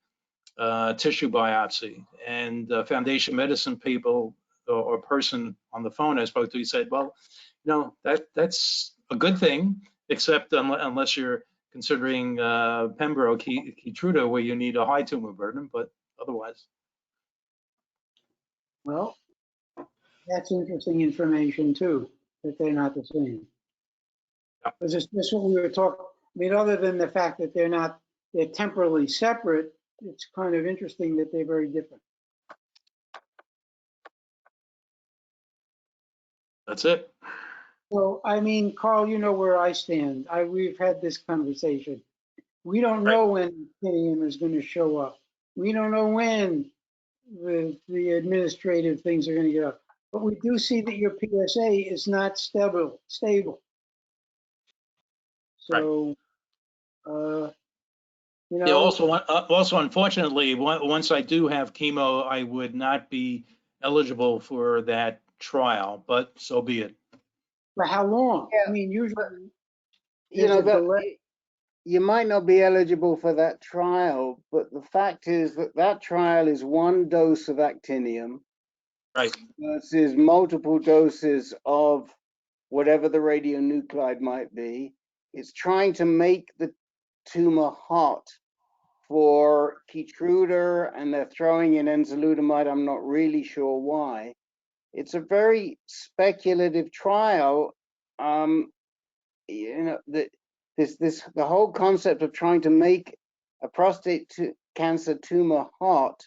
tissue biopsy. And Foundation Medicine people or person on the phone I spoke to, he said, well, that's a good thing. except unless you're considering Pembro Keytruda, where you need a high tumor burden, but otherwise. Well, that's interesting information too, that they're not the same. Because it's just what we were talking, I mean, other than the fact that they're temporally separate, it's kind of interesting that they're very different. That's it. So, I mean, Carl, you know where I stand. We've had this conversation. We don't know when actinium is going to show up. We don't know when the administrative things are going to get up. But we do see that your PSA is not stable. So, you know. Yeah, also, unfortunately, once I do have chemo, I would not be eligible for that trial, but so be it. For how long? Yeah, I mean, usually, you know, delay. you might not be eligible for that trial, but the fact is that that trial is one dose of actinium versus multiple doses of whatever the radionuclide might be. It's trying to make the tumor hot for Keytruda, and they're throwing in enzalutamide. I'm not really sure why. It's a very speculative trial. You know, the whole concept of trying to make a prostate cancer tumor hot,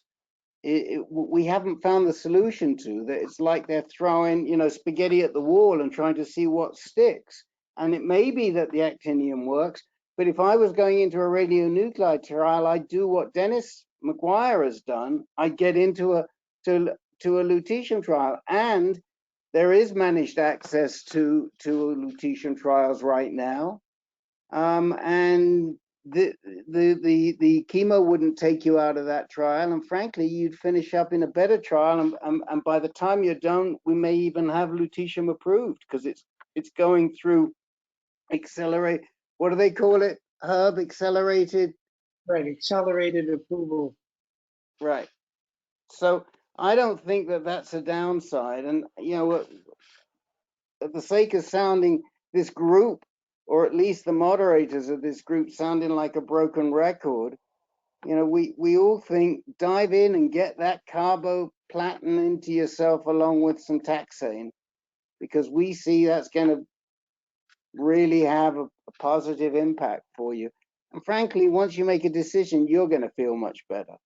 we haven't found the solution to that. It's like they're throwing, you know, spaghetti at the wall and trying to see what sticks. And it may be that the actinium works, but if I was going into a radionuclide trial, I'd do what Dennis McGuire has done. I'd get into a lutetium trial, and there is managed access to lutetium trials right now, and the chemo wouldn't take you out of that trial, and frankly, you'd finish up in a better trial, and by the time you're done, we may even have lutetium approved because it's going through accelerate. What do they call it? Herb accelerated. Right, accelerated approval. Right. So I don't think that that's a downside, and you know, at the sake of sounding this group, or at least the moderators of this group, sounding like a broken record, you know, we all think dive in and get that carboplatin into yourself along with some taxane, because we see that's going to really have a positive impact for you. And frankly, once you make a decision, you're going to feel much better.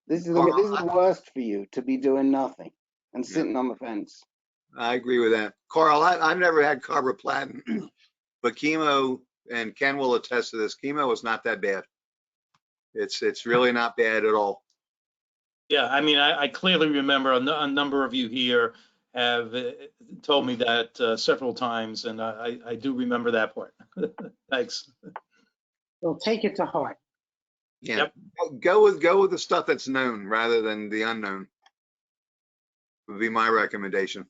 This is the worst for you, to be doing nothing and sitting on the fence. I agree with that. Carl, I've never had carboplatin, but chemo, and Ken will attest to this, chemo is not that bad. It's really not bad at all. Yeah, I mean, I clearly remember a number of you here have told me that several times, and I do remember that part. Thanks. Well, take it to heart. Yeah. Yep. Go with the stuff that's known rather than the unknown. Would be my recommendation.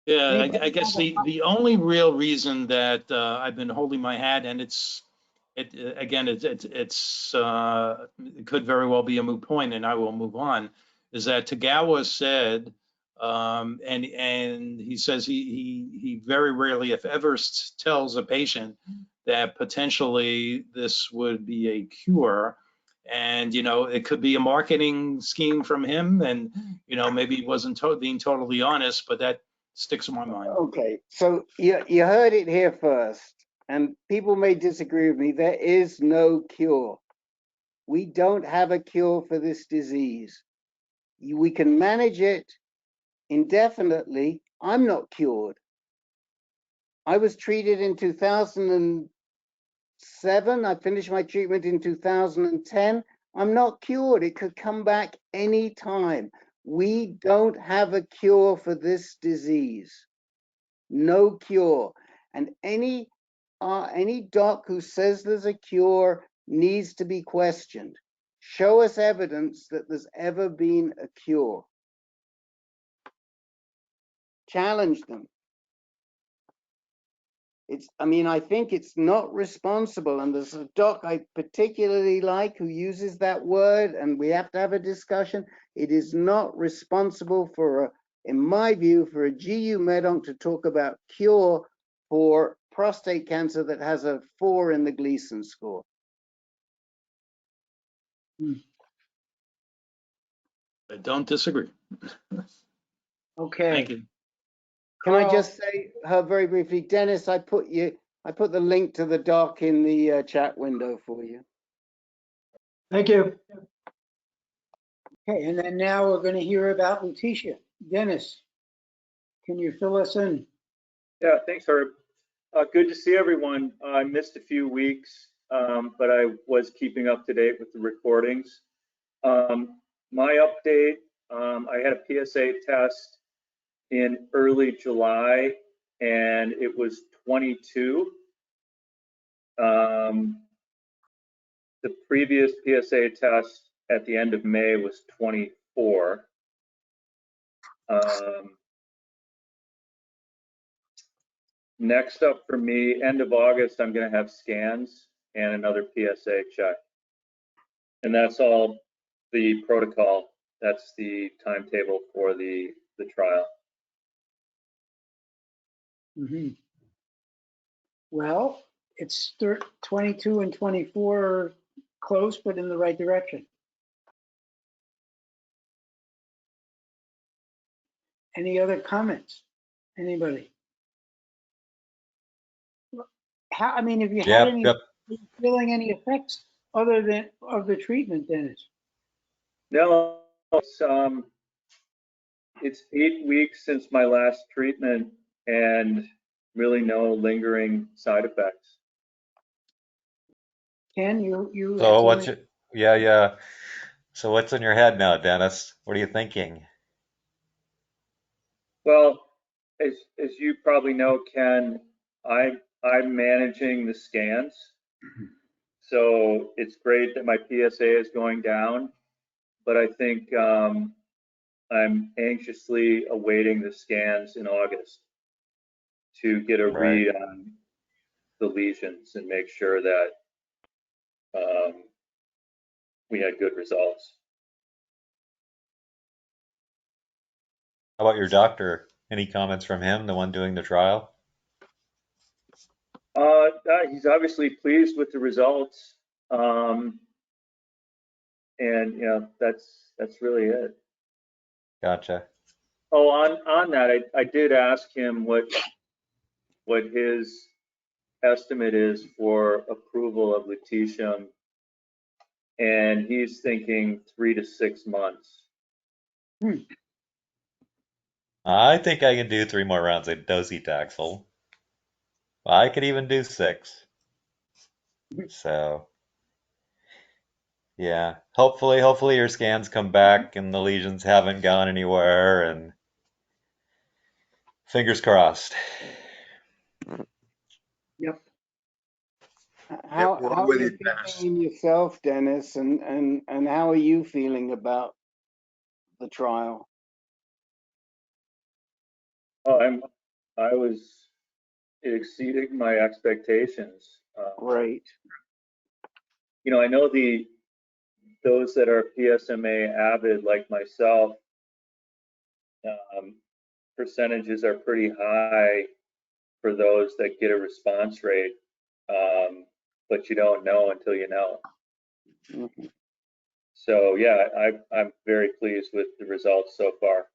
Yeah, I guess the only real reason that I've been holding my hat, and it could very well be a moot point, and I will move on, is that Tagawa said, and he says he very rarely, if ever, tells a patient that potentially this would be a cure. And, you know, it could be a marketing scheme from him, and, you know, maybe he wasn't being totally honest, but that sticks in my mind. Okay, so you heard it here first, and people may disagree with me. There is no cure. We don't have a cure for this disease. We can manage it indefinitely. I'm not cured. I was treated in 2007. I finished my treatment in 2010. I'm not cured. It could come back any time. We don't have a cure for this disease. No cure. And any doc who says there's a cure needs to be questioned. Show us evidence that there's ever been a cure. Challenge them. I think it's not responsible, and there's a doc I particularly like who uses that word, and we have to have a discussion. It is not responsible in my view, for a GU med onc to talk about cure for prostate cancer that has a 4 in the Gleason score. I don't disagree. Okay. Thank you. Can I just say very briefly, Dennis, I put the link to the doc in the chat window for you. Thank you. Okay, and then now we're going to hear about Letitia. Dennis, can you fill us in? Yeah, thanks, Herb. Good to see everyone. I missed a few weeks, but I was keeping up to date with the recordings. My update, I had a PSA test in early July, and it was 22. The previous PSA test at the end of May was 24. Next up for me, end of August, I'm going to have scans and another PSA check. And that's all the protocol. That's the timetable for the trial. Mm-hmm. Well, it's 22 and 24 close, but in the right direction. Any other comments? Anybody? How, I mean, have you had any feeling any effects other than of the treatment, Dennis? No, it's 8 weeks since my last treatment and really no lingering side effects. Ken, you So what's your, yeah. So what's in your head now, Dennis? What are you thinking? Well, as you probably know, Ken, I'm managing the scans. So it's great that my PSA is going down, but I think I'm anxiously awaiting the scans in August to get a read on the lesions and make sure that we had good results. How about your doctor? Any comments from him, the one doing the trial? He's obviously pleased with the results, and you know that's really it. Gotcha. Oh, on that, I did ask him what his estimate is for approval of lutetium, and he's thinking 3 to 6 months. I think I can do 3 more rounds of docetaxel. I could even do 6. So, yeah. Hopefully your scans come back and the lesions haven't gone anywhere, and fingers crossed. Yep. How are you feeling yourself, Dennis, and how are you feeling about the trial? Oh, it exceeded my expectations. Great. You know, I know those that are PSMA avid like myself, percentages are pretty high for those that get a response rate, but you don't know until you know. Mm-hmm. So yeah, I'm very pleased with the results so far.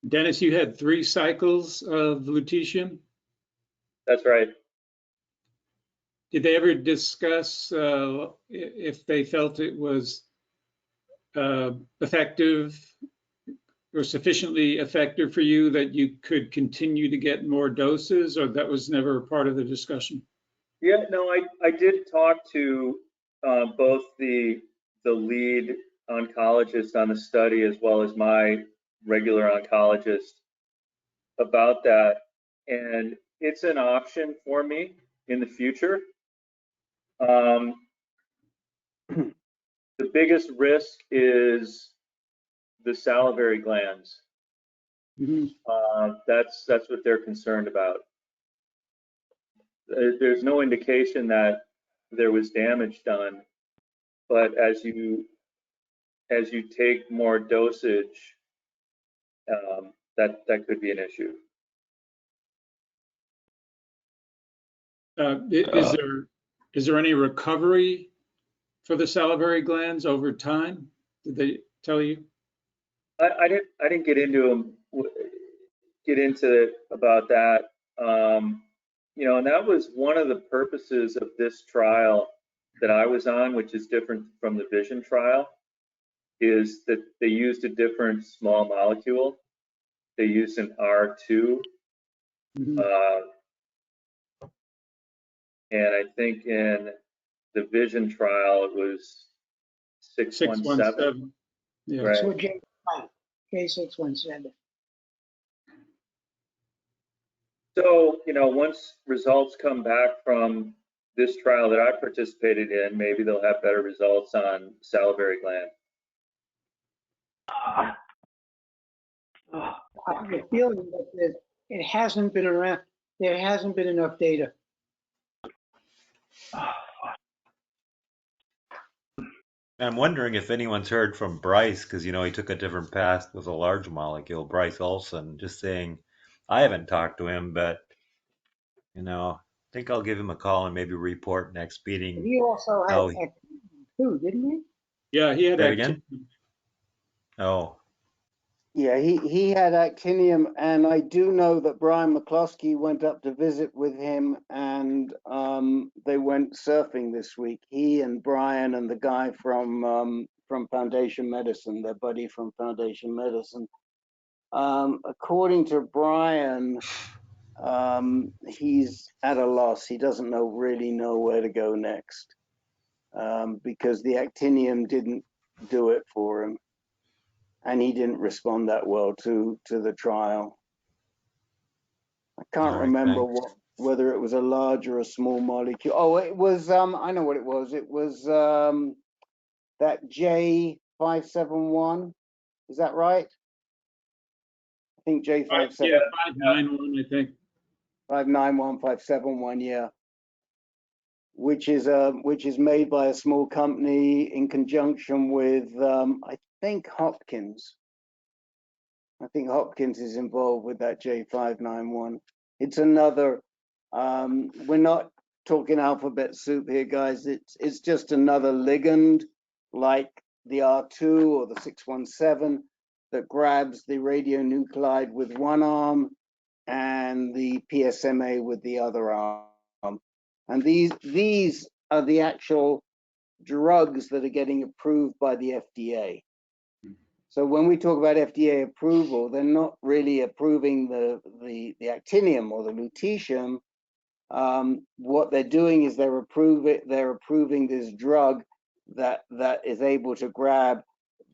Dennis, you had 3 cycles of lutetium? That's right. Did they ever discuss if they felt it was effective or sufficiently effective for you that you could continue to get more doses, or that was never part of the discussion? Yeah, no, I did talk to both the lead oncologist on the study as well as my regular oncologist about that, and it's an option for me in the future. The biggest risk is the salivary glands. Mm-hmm. That's what they're concerned about. There's no indication that there was damage done, but as you take more dosage, that could be an issue. Is there any recovery for the salivary glands over time? Did they tell you? I didn't get into about that. You know, and that was one of the purposes of this trial that I was on, which is different from the vision trial, is that they used a different small molecule. They used an R2. And I think in the vision trial, it was 617. Yeah. Right. So J617. So, you know, once results come back from this trial that I participated in, maybe they'll have better results on salivary gland. I have a feeling that it hasn't been around. There hasn't been enough data. I'm wondering if anyone's heard from Bryce, because, you know, he took a different path with a large molecule, Bryce Olson, just saying, I haven't talked to him, but, you know, I think I'll give him a call and maybe report next meeting. He also had actinium too, didn't he? Yeah, he had that again. Oh. Yeah, he had actinium, and I do know that Brian McCloskey went up to visit with him, and they went surfing this week. He and Brian and the guy from Foundation Medicine, their buddy from Foundation Medicine. According to Brian, he's at a loss. He doesn't really know where to go next, because the actinium didn't do it for him. And he didn't respond that well to the trial. I can't remember whether it was a large or a small molecule. Oh, it was, I know what it was. It was that J571. Is that right? I think J571. Yeah, 591, I think. 591, 571, yeah. Which is made by a small company in conjunction with, I think, Hopkins. I think Hopkins is involved with that J591. It's another, we're not talking alphabet soup here, guys. It's just another ligand like the R2 or the 617 that grabs the radionuclide with one arm and the PSMA with the other arm. And these are the actual drugs that are getting approved by the FDA. So when we talk about FDA approval, they're not really approving the actinium or the lutetium. What they're doing is they're approving this drug that is able to grab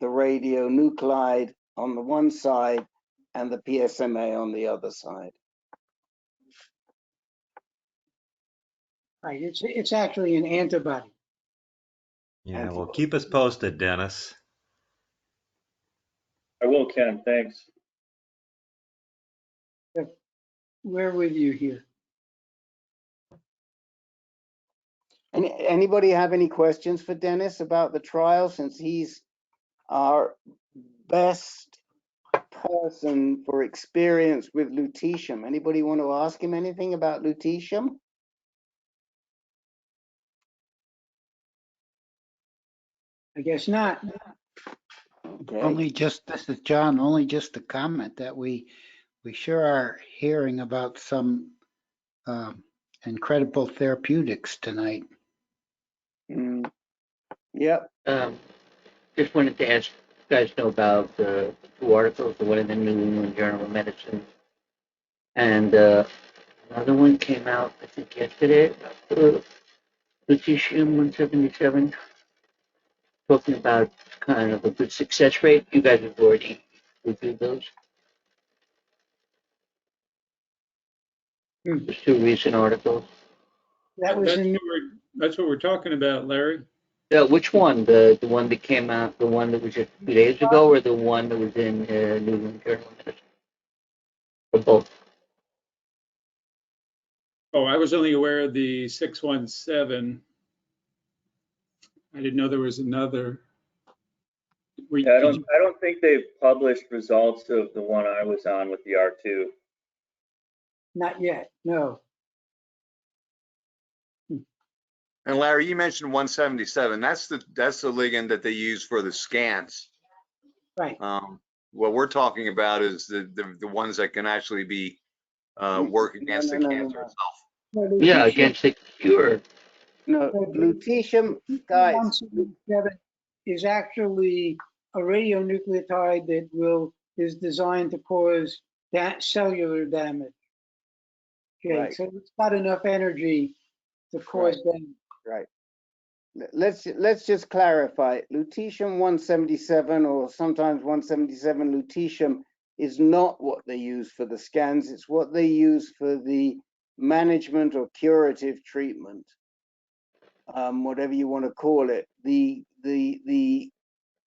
the radionuclide on the one side and the PSMA on the other side. Right. It's actually an antibody. Yeah, well, keep us posted, Dennis. I will, Ken. Thanks. We're with you here. Anybody have any questions for Dennis about the trial, since he's our best person for experience with lutetium? Anybody want to ask him anything about lutetium? I guess not. Okay. This is John, only just a comment that we sure are hearing about some incredible therapeutics tonight. Yep. Just wanted to ask you guys know about the two articles, the one in the New England Journal of Medicine, and another one came out, I think, yesterday, about lutetium-177, talking about kind of a good success rate. You guys have already reviewed those. There's two recent articles. That was That's what we're talking about, Larry. Which one? The one that came out, the one that was just 2 days ago, or the one that was in New England Journal of Medicine? Or both? Oh, I was only aware of the 617. I didn't know there was another. Yeah, I don't think they've published results of the one I was on with the R2. Not yet, no. And Larry, you mentioned 177. That's the ligand that they use for the scans. Right. What we're talking about is the ones that can actually be work against the cancer itself. Yeah, against the cure. No, lutetium, guys. 177 is actually a radionucleotide that is designed to cause that cellular damage. Okay, Right. so it's got enough energy to cause damage. Right. Let's just clarify. Lutetium 177, or sometimes 177 lutetium, is not what they use for the scans. It's what they use for the management or curative treatment, whatever you want to call it. The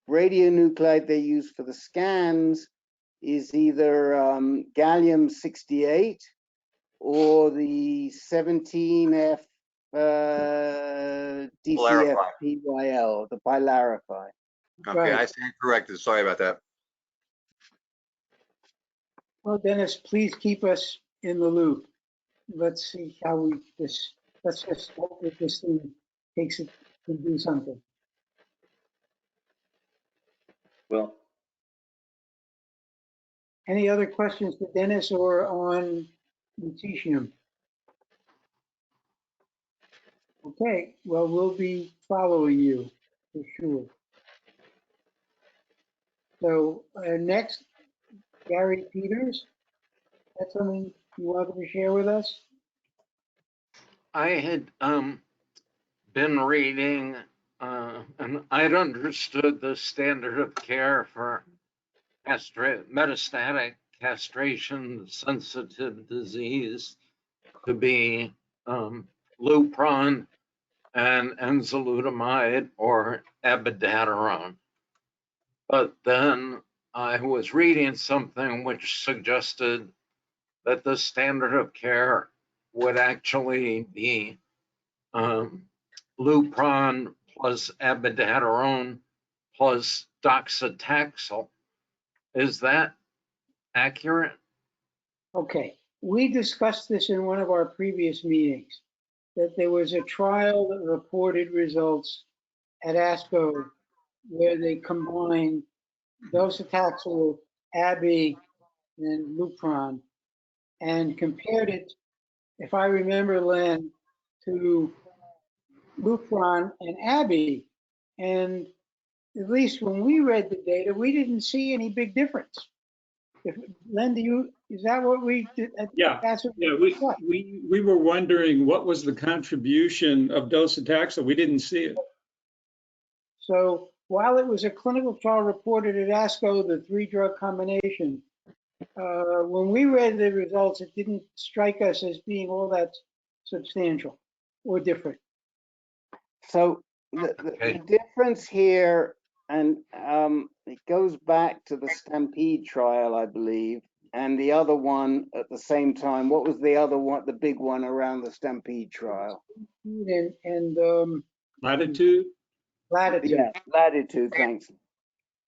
radionuclide they use for the scans is either gallium 68 or the 17F DCF-PYL, the Pylarify. Okay, Right. I stand corrected. Sorry about that. Well, Dennis, please keep us in the loop. Let's see how let's just hope that this thing takes it to do something. Well, any other questions for Dennis or on lutetium? Okay, well, we'll be following you for sure. So next, Gary Peters, that's something you wanted to share with us? I had been reading and I'd understood the standard of care for metastatic castration-sensitive disease to be Lupron and enzalutamide or abiraterone. But then I was reading something which suggested that the standard of care would actually be Lupron plus abiraterone plus docetaxel. Is that accurate? Okay, we discussed this in one of our previous meetings, that there was a trial that reported results at ASCO where they combined docetaxel, Abi, and Lupron and compared it, if I remember, Len, to Lupron and Abi. And at least when we read the data, we didn't see any big difference. Len, is that what we did? Yeah, we were wondering what was the contribution of docetaxel. We didn't see it. So while it was a clinical trial reported at ASCO, the 3-drug combination, when we read the results, it didn't strike us as being all that substantial or different. So the difference here, and it goes back to the Stampede trial, I believe, and the other one at the same time. What was the other one, the big one around the Stampede trial? And Latitude? Latitude. Yeah, Latitude, thanks.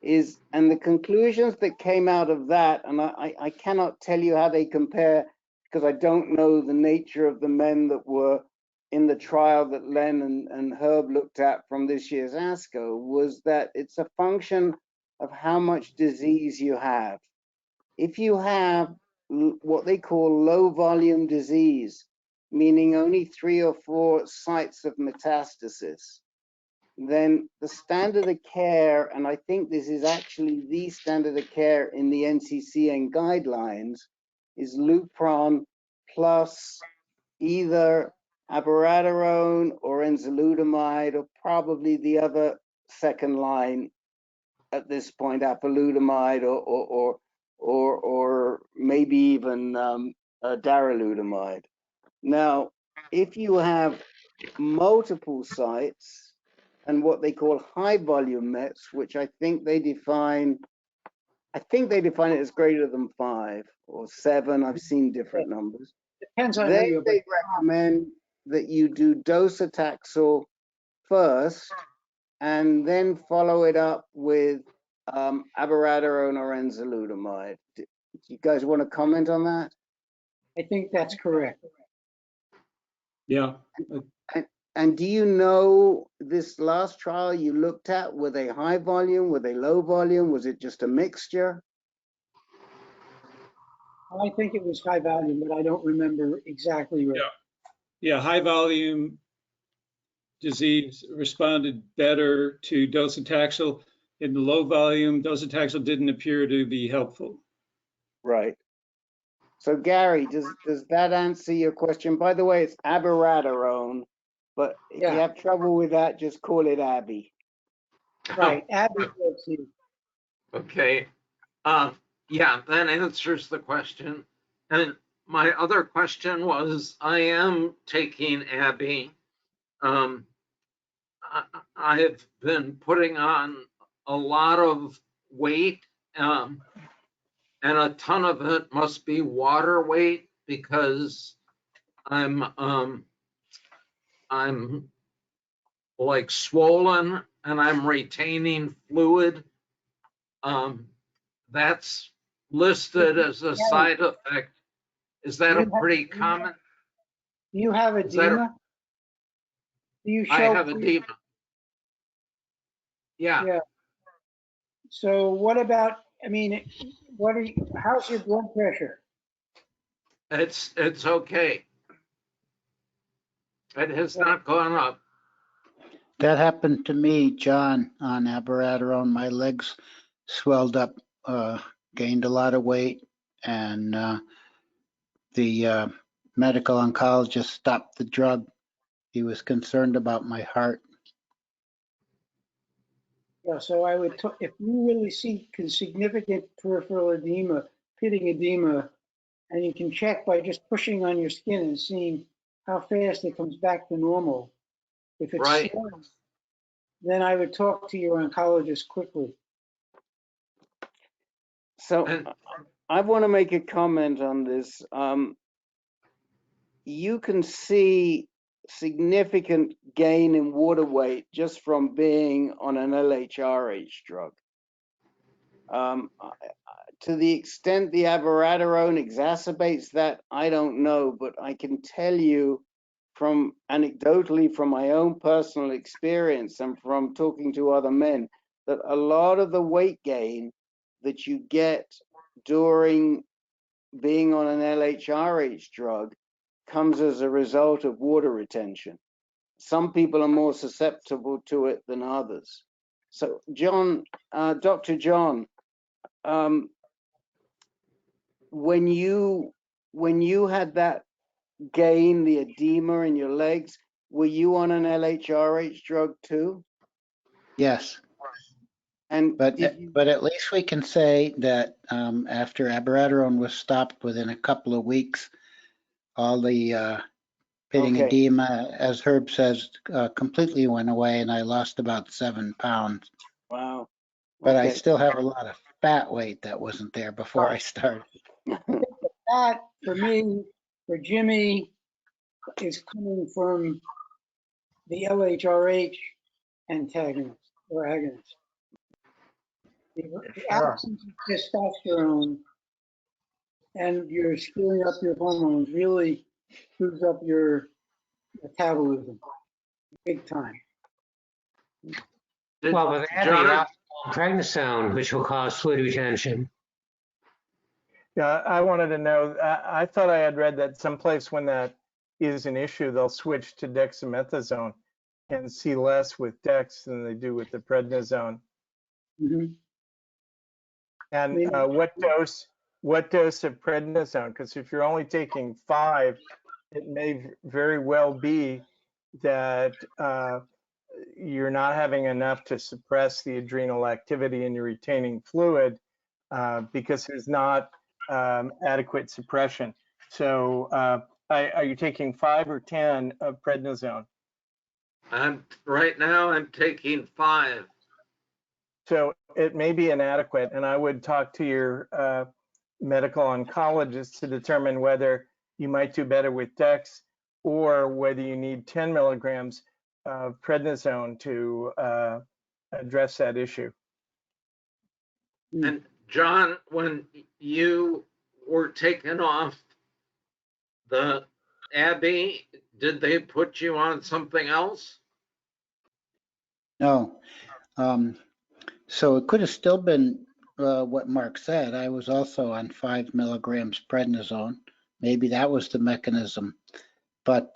And the conclusions that came out of that, and I cannot tell you how they compare because I don't know the nature of the men that were in the trial that Len and Herb looked at from this year's ASCO, was that it's a function of how much disease you have. If you have what they call low volume disease, meaning only 3 or 4 sites of metastasis, then the standard of care, and I think this is actually the standard of care in the NCCN guidelines, is Lupron plus either abiraterone or enzalutamide, or probably the other second line at this point, apalutamide or maybe even darolutamide. Now, if you have multiple sites and what they call high volume mets, which I think they define it as greater than 5 or 7. I've seen different numbers. Depends on they recommend that you do docetaxel first and then follow it up with abiraterone or enzalutamide. Do you guys want to comment on that? I think that's correct. Yeah. And do you know this last trial you looked at, were they high volume, were they low volume, was it just a mixture? I think it was high volume, but I don't remember exactly right. Yeah, high volume disease responded better to docetaxel. In the low volume, docetaxel didn't appear to be helpful. Right. So Gary, does that answer your question? By the way, it's abiraterone, but if you have trouble with that, just call it Abby. Right, Abby works here. Okay. Yeah, that answers the question. And my other question was, I am taking Abby. I have been putting on a lot of weight, and a ton of it must be water weight because I'm like swollen and I'm retaining fluid. That's listed as a side effect. Is that a pretty common? Do you have edema? Do you show? I have edema. Yeah. So what about, I mean, how's your blood pressure? It's okay. It has not gone up. That happened to me, John, on abiraterone. My legs swelled up, gained a lot of weight, and the medical oncologist stopped the drug. He was concerned about my heart. Yeah, so I would, if you really see significant peripheral edema, pitting edema, and you can check by just pushing on your skin and seeing how fast it comes back to normal. If it's slow, then I would talk to your oncologist quickly. So I want to make a comment on this. You can see significant gain in water weight just from being on an LHRH drug. To the extent the abiraterone exacerbates that, I don't know, but I can tell you from anecdotally from my own personal experience and from talking to other men that a lot of the weight gain that you get during being on an LHRH drug comes as a result of water retention. Some people are more susceptible to it than others. So John, Dr. John, when you had that gain, the edema in your legs, were you on an LHRH drug too? Yes. And but at least we can say that after abiraterone was stopped within a couple of weeks, all the pitting edema, as Herb says, completely went away, and I lost about 7 pounds. Wow. But I still have a lot of fat weight that wasn't there before I started. That, for me, for Jimmy, is coming from the LHRH antagonist or agonist. The absence of testosterone and you're screwing up your hormones really screws up your metabolism big time. Well, with that, prednisone, which will cause fluid retention. Yeah, I wanted to know, I thought I had read that someplace when that is an issue, they'll switch to dexamethasone and see less with dex than they do with the prednisone. Mm-hmm. And what dose of prednisone? Because if you're only taking 5, it may very well be that you're not having enough to suppress the adrenal activity and you're retaining fluid because there's not adequate suppression. So are you taking 5 or 10 of prednisone? Right now I'm taking 5. So it may be inadequate, and I would talk to your medical oncologist to determine whether you might do better with dex or whether you need 10 milligrams of prednisone to address that issue. And John, when you were taken off the Abby, Did they put you on something else? No. So it could have still been what Mark said. I was also on 5 milligrams prednisone. Maybe that was the mechanism. But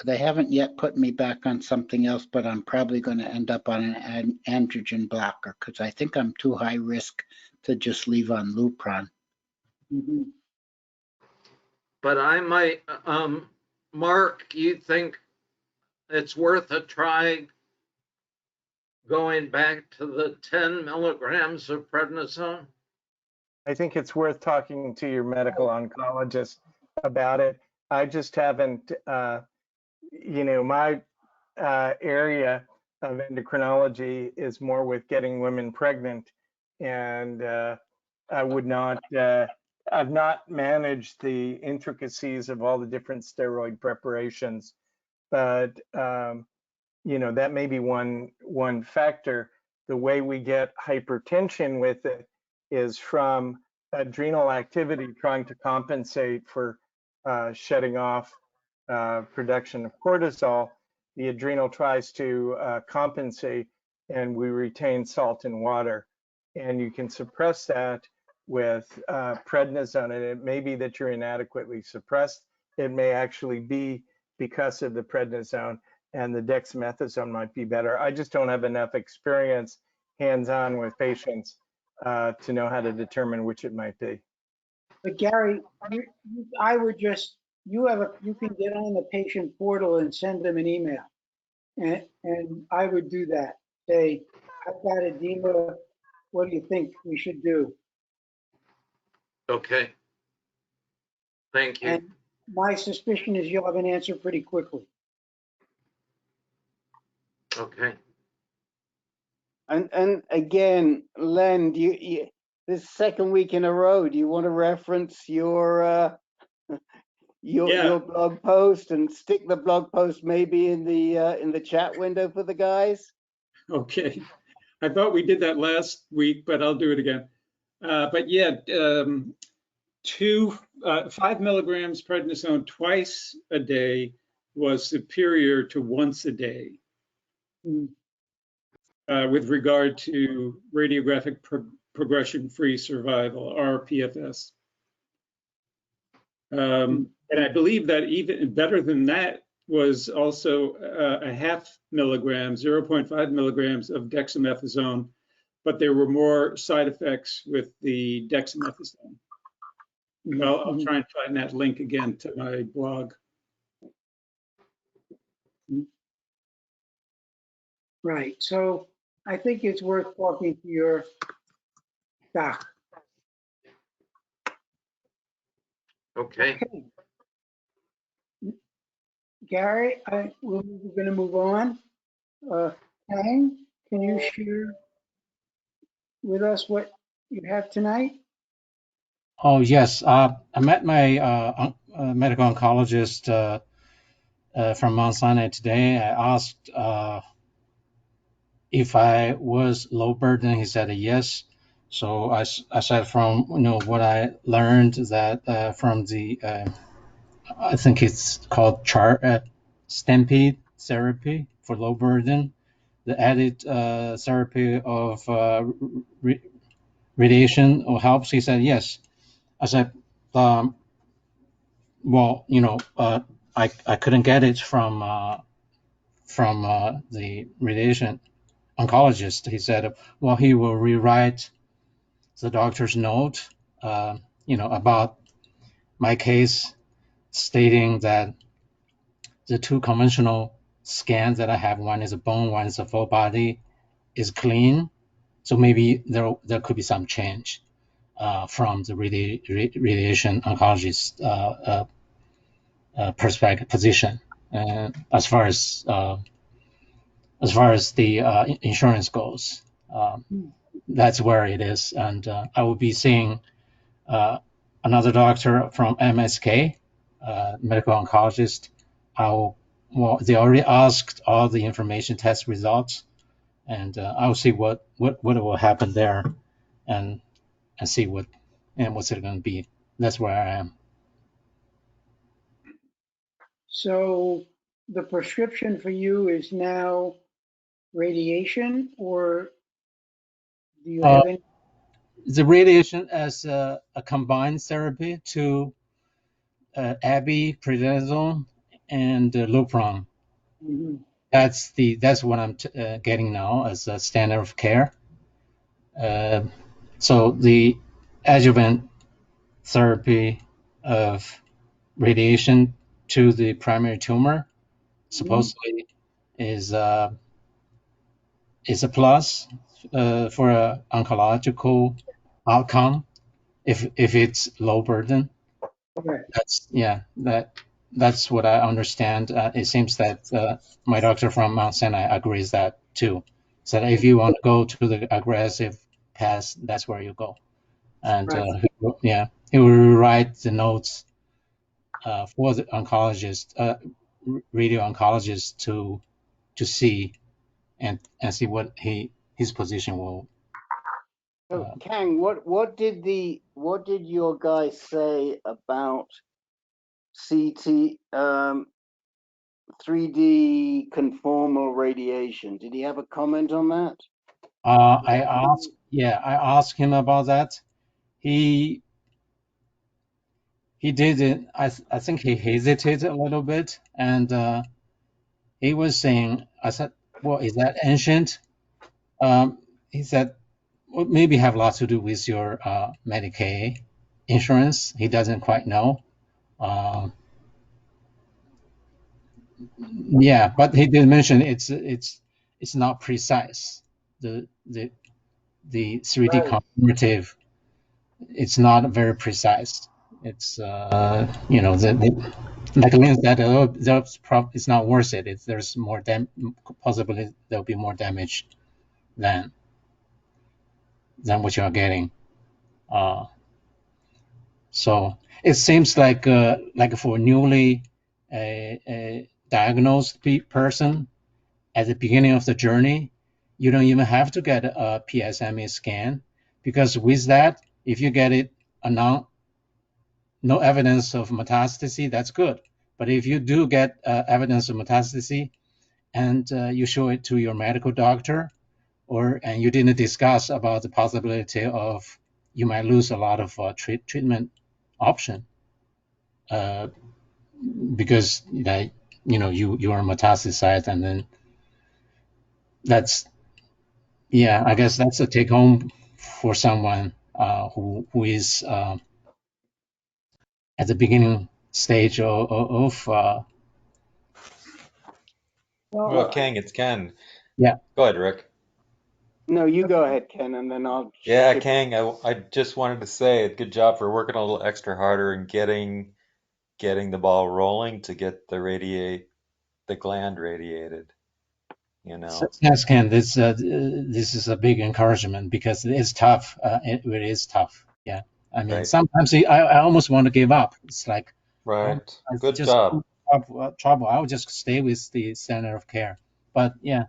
they haven't yet put me back on something else, but I'm probably going to end up on an androgen blocker because I think I'm too high risk to just leave on Lupron. Mm-hmm. But I might, Mark, you think it's worth a try going back to the 10 milligrams of prednisone? I think it's worth talking to your medical oncologist about it. I just haven't, my area of endocrinology is more with getting women pregnant, and I would not, I've not managed the intricacies of all the different steroid preparations, but that may be one factor. The way we get hypertension with it is from adrenal activity trying to compensate for shutting off production of cortisol. The adrenal tries to compensate, and we retain salt and water. And you can suppress that with prednisone, and it may be that you're inadequately suppressed. It may actually be because of the prednisone, and the dexamethasone might be better. I just don't have enough experience hands-on with patients to know how to determine which it might be. But Gary, I would just, you can get on the patient portal and send them an email. And I would do that. Say, I've got edema. What do you think we should do? Okay. Thank you. And my suspicion is you'll have an answer pretty quickly. Okay. And again, Len, this second week in a row, do you want to reference your blog post and stick the blog post maybe in the chat window for the guys? Okay. I thought we did that last week, but I'll do it again. But yeah, 5 milligrams prednisone twice a day was superior to once a day with regard to radiographic progression-free survival, RPFS. And I believe that even better than that was also a half milligram, 0.5 milligrams of dexamethasone, but there were more side effects with the dexamethasone. I'll try and find that link again to my blog. Right. So I think it's worth talking to your doc. Okay. Gary, we're going to move on. Hang, can you share with us what you have tonight? Oh, yes. I met my medical oncologist from Mount Sinai today. I asked if I was low burden. He said yes. So I said from what I learned that from the I think it's called Stampede therapy for low burden, the added therapy of radiation or helps. He said yes. I said, well, I couldn't get it from the radiation oncologist. He said, well, he will rewrite the doctor's note, about my case, stating that the two conventional scans that I have, one is a bone, one is a full body, is clean. So maybe there could be some change from the radiation oncologist perspective position, as far as the insurance goes. That's where it is, and I will be seeing another doctor from MSK, medical oncologist. They already asked all the information test results, and I'll see what will happen there, and see what's it going to be. That's where I am. So the prescription for you is now radiation, or do you have any? The radiation as a combined therapy to abiraterone and Lupron. Mhm. That's what I'm getting now as a standard of care. So the adjuvant therapy of radiation to the primary tumor supposedly is a plus for an oncological outcome if it's low burden. Okay. That's what I understand. It seems that my doctor from Mount Sinai agrees that too. So if you want to go to the aggressive path, that's where you go. And Right. he will write the notes for the oncologist, radio oncologist to see and see what his position will. So Kang, what did your guy say about CT 3D conformal radiation? Did he have a comment on that? I asked him about that. He didn't. I think he hesitated a little bit, and he was saying, I said, well, is that ancient? He said, well, maybe have a lot to do with your Medicare insurance. He doesn't quite know. Yeah, but he did mention it's not precise. The 3D comparative, it's not very precise. It's like Lynn said, it's not worth it. There's more possibly there'll be more damage than what you are getting. So it seems like for newly diagnosed person at the beginning of the journey, you don't even have to get a PSMA scan, because with that, if you get it no evidence of metastasis, that's good. But if you do get evidence of metastasis and you show it to your medical doctor, and you didn't discuss about the possibility of you might lose a lot of treatment option because you are metastasized, and then I guess that's a take home for someone who is at the beginning stage of Well, Kang, it's Ken. Yeah. Go ahead, Rick. No, you go ahead, Ken, and then I'll. Yeah, Kang, I just wanted to say good job for working a little extra harder and getting the ball rolling to get the gland radiated. Yes, Ken, this is a big encouragement because it's tough. It really is tough. Yeah, I mean, sometimes I almost want to give up. It's like, Good just job. trouble. I would just stay with the standard of care. But yeah,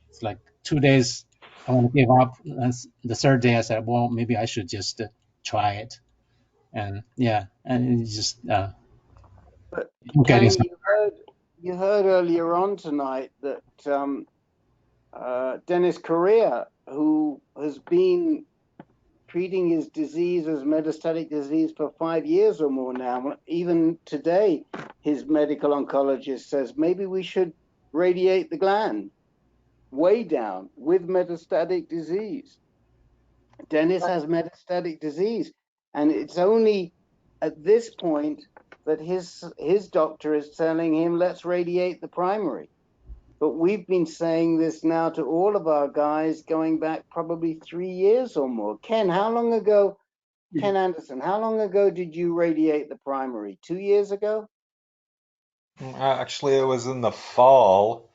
it's like 2 days I want to give up, and the third day I said, well, maybe I should just try it. And and it's just getting Kang, you heard earlier on tonight that Dennis Correia, who has been treating his disease as metastatic disease for 5 years or more now, even today, his medical oncologist says maybe we should radiate the gland way down with metastatic disease. Dennis has metastatic disease, and it's only at this point that his doctor is telling him, let's radiate the primary. But we've been saying this now to all of our guys going back probably 3 years or more. Ken, Ken Anderson, how long ago did you radiate the primary? 2 years ago? Actually, it was in the fall,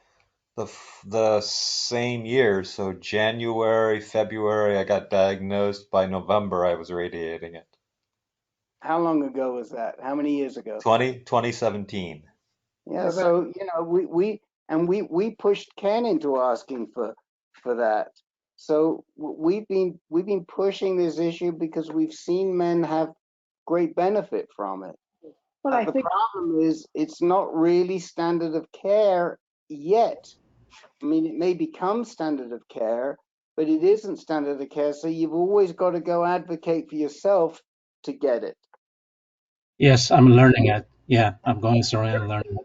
the same year. So January, February, I got diagnosed. By November, I was radiating it. How long ago was that? How many years ago? 2017. Yeah, so we pushed Ken into asking for that. So we've been pushing this issue because we've seen men have great benefit from it. But I the think problem is it's not really standard of care yet. I mean, it may become standard of care, but it isn't standard of care. So you've always got to go advocate for yourself to get it. Yes, I'm learning it. Yeah, I'm going through and learning.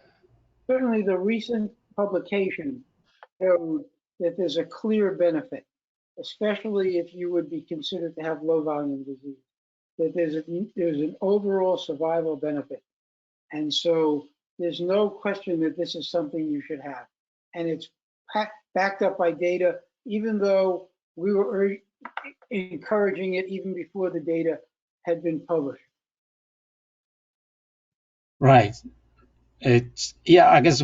certainly the recent publication showed that there's a clear benefit, especially if you would be considered to have low volume disease, that there's an overall survival benefit. And so there's no question that this is something you should have. And it's backed up by data, even though we were encouraging it even before the data had been published. Right. It's, yeah, I guess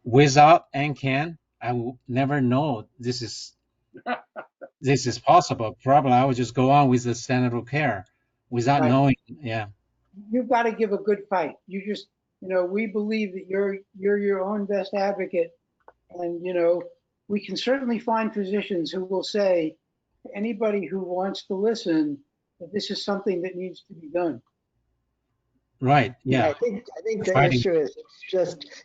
without AnCan, I will never know this is possible. Probably I would just go on with the standard of care without Right. knowing. Yeah. You've got to give a good fight. You just, we believe that you're your own best advocate. And, we can certainly find physicians who will say to anybody who wants to listen that this is something that needs to be done. Right. Yeah. I think the Fighting. issue is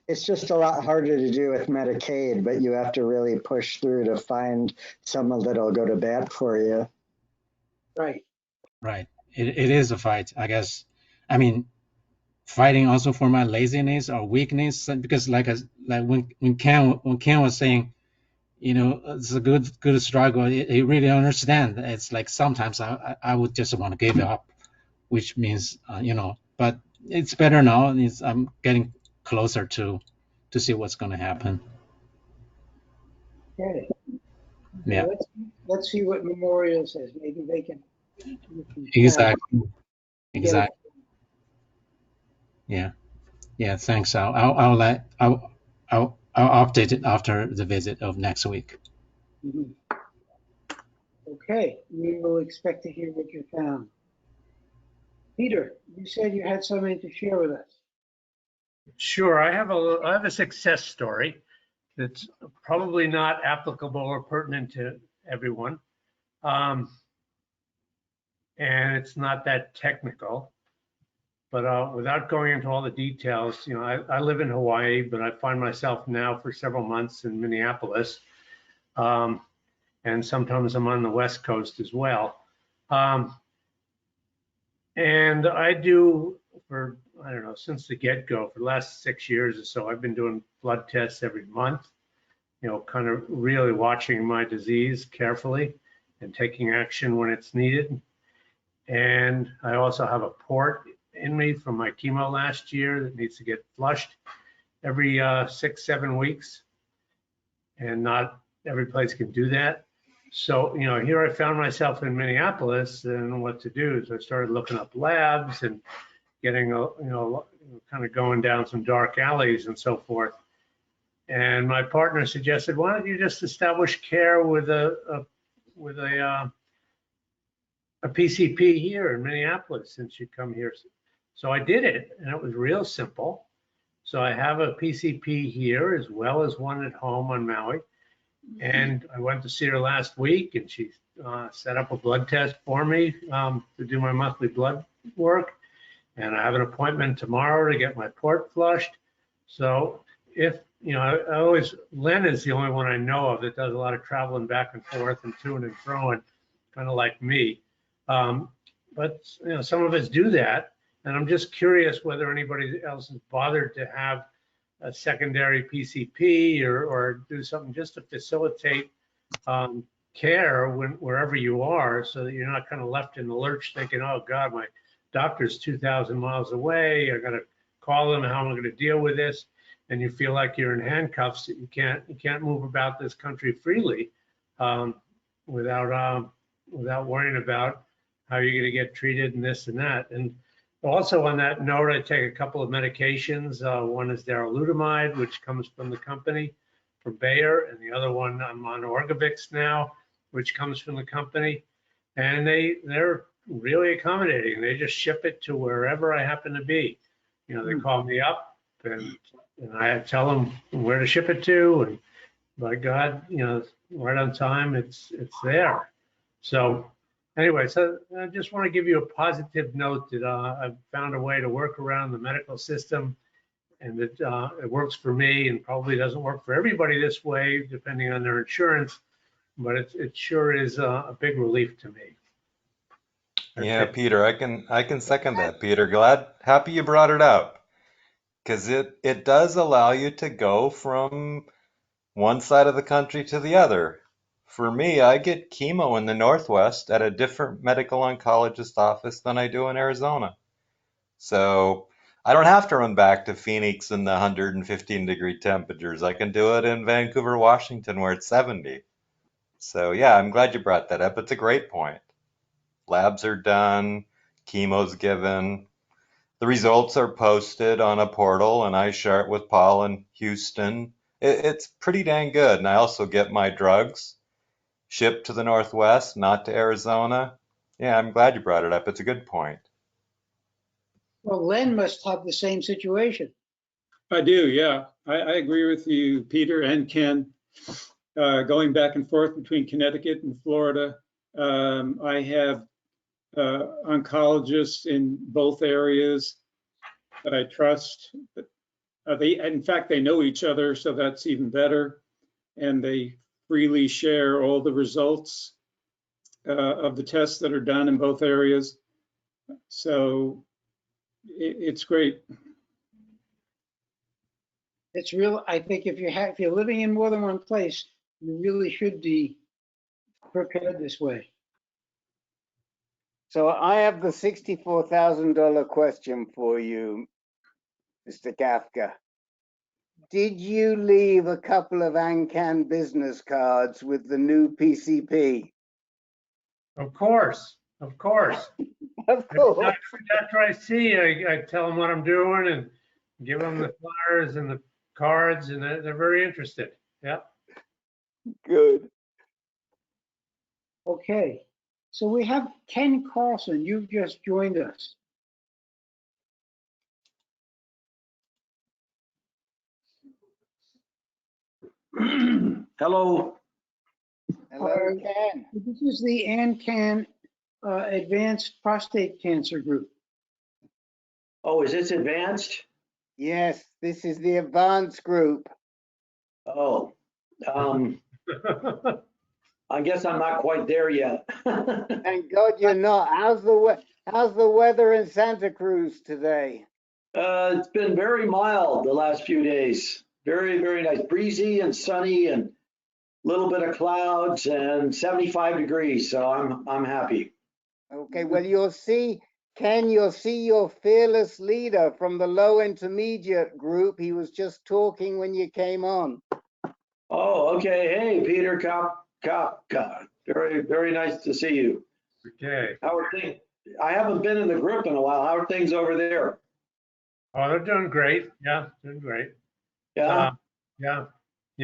it's just a lot harder to do with Medicaid, but you have to really push through to find someone that'll go to bat for you. Right. Right. It is a fight, I guess. I mean, fighting also for my laziness or weakness, because like when Ken was saying, it's a good struggle. He really understand. It's like sometimes I would just want to give up, which means but it's better now. I'm getting closer to see what's going to happen. Okay. Yeah. Let's see what Memorial says. Maybe they can. Exactly. Yeah. Yeah. Thanks. I'll update it after the visit of next week. Mm-hmm. Okay. We will expect to hear what you found. Peter, you said you had something to share with us. Sure, I have a success story that's probably not applicable or pertinent to everyone, and it's not that technical. But without going into all the details, I live in Hawaii, but I find myself now for several months in Minneapolis, and sometimes I'm on the West Coast as well. And I do, for, I don't know, since the get-go, for the last 6 years or so, I've been doing blood tests every month, kind of really watching my disease carefully and taking action when it's needed. And I also have a port in me from my chemo last year that needs to get flushed every 6-7 weeks. And not every place can do that. So, here I found myself in Minneapolis, and what to do is I started looking up labs and getting, kind of going down some dark alleys and so forth. And my partner suggested, why don't you just establish care with a PCP here in Minneapolis since you come here. So I did it, and it was real simple. So I have a PCP here as well as one at home on Maui. And I went to see her last week, and she set up a blood test for me to do my monthly blood work. And I have an appointment tomorrow to get my port flushed. So if, Len is the only one I know of that does a lot of traveling back and forth and to and fro, kind of like me. But, some of us do that. And I'm just curious whether anybody else has bothered to have a secondary PCP or do something just to facilitate care wherever you are, so that you're not kind of left in the lurch thinking, oh God, my doctor's 2,000 miles away. I got to call them. How am I going to deal with this? And you feel like you're in handcuffs, that you can't move about this country freely without worrying about how you're going to get treated and this and that. And also on that note, I take a couple of medications. One is darolutamide, which comes from the company, from Bayer, and the other one I'm on Orgovix now, which comes from the company. And they're really accommodating. They just ship it to wherever I happen to be. They call me up, and I tell them where to ship it to, and by God, right on time, it's there. So anyway, so I just want to give you a positive note that I've found a way to work around the medical system, and that it works for me, and probably doesn't work for everybody this way, depending on their insurance, but it sure is a big relief to me. Yeah, Peter, I can second that, Peter. Happy you brought it up, because it does allow you to go from one side of the country to the other. For me, I get chemo in the Northwest at a different medical oncologist office than I do in Arizona. So I don't have to run back to Phoenix in the 115-degree temperatures. I can do it in Vancouver, Washington, where it's 70. So yeah, I'm glad you brought that up. It's a great point. Labs are done, chemo's given, the results are posted on a portal, and I share it with Paul in Houston. It's pretty dang good. And I also get my drugs shipped to the Northwest, not to Arizona. Yeah, I'm glad you brought it up. It's a good point. Well, Len must have the same situation. I do, yeah. I agree with you, Peter and Ken. Going back and forth between Connecticut and Florida, I have oncologists in both areas that I trust. In fact, they know each other, so that's even better. And they freely share all the results of the tests that are done in both areas. So it's great. It's real. I think if you're living in more than one place, you really should be prepared this way. So I have the $64,000 question for you, Mr. Kafka. Did you leave a couple of AnCan business cards with the new PCP? Of course, of course. Of course. After I see, I tell them what I'm doing and give them the flyers and the cards, and they're very interested. Yeah. Good. Okay. So we have Ken Carlson. You've just joined us. Hello. Hello, Ken. This is the AnCan Advanced Prostate Cancer Group. Oh, is this advanced? Yes, this is the advanced group. Oh, I guess I'm not quite there yet. Thank God you're not. How's the weather in Santa Cruz today? It's been very mild the last few days. Very, very nice. Breezy and sunny and a little bit of clouds and 75 degrees. So I'm happy. Okay, well, you'll see, Ken, you'll see your fearless leader from the low intermediate group. He was just talking when you came on. Oh, okay. Hey, Peter Kopka. Very, very nice to see you. Okay. How are things? I haven't been in the group in a while. How are things over there? Oh, they're doing great. Yeah, doing great. Yeah. Yeah.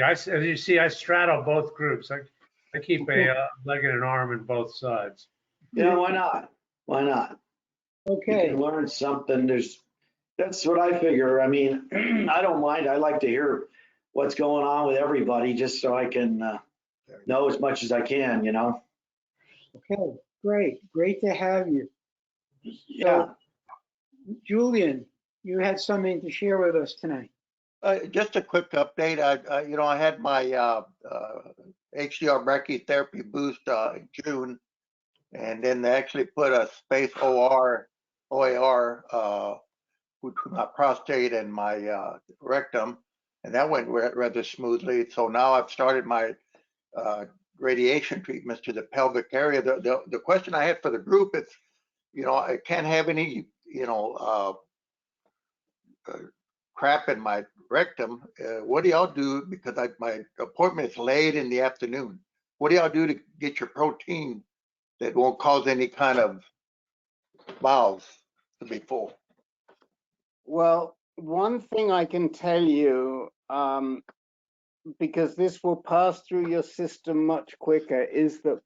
As you see, I straddle both groups. I keep a leg and an arm in both sides. Yeah, why not? Why not? Okay. You can learn something. That's what I figure. I mean, I don't mind. I like to hear what's going on with everybody just so I can know as much as I can, you know? Okay, great. Great to have you. Yeah. So, Julian, you had something to share with us tonight. Just a quick update. I had my HDR brachytherapy boost in June, and then they actually put a space OAR between my prostate and my rectum, and that went rather smoothly. So now I've started my radiation treatments to the pelvic area. The question I had for the group is, I can't have any, crap in my rectum. What do y'all do? Because my appointment is late in the afternoon. What do y'all do to get your protein that won't cause any kind of bowels to be full? Well, one thing I can tell you, because this will pass through your system much quicker, is that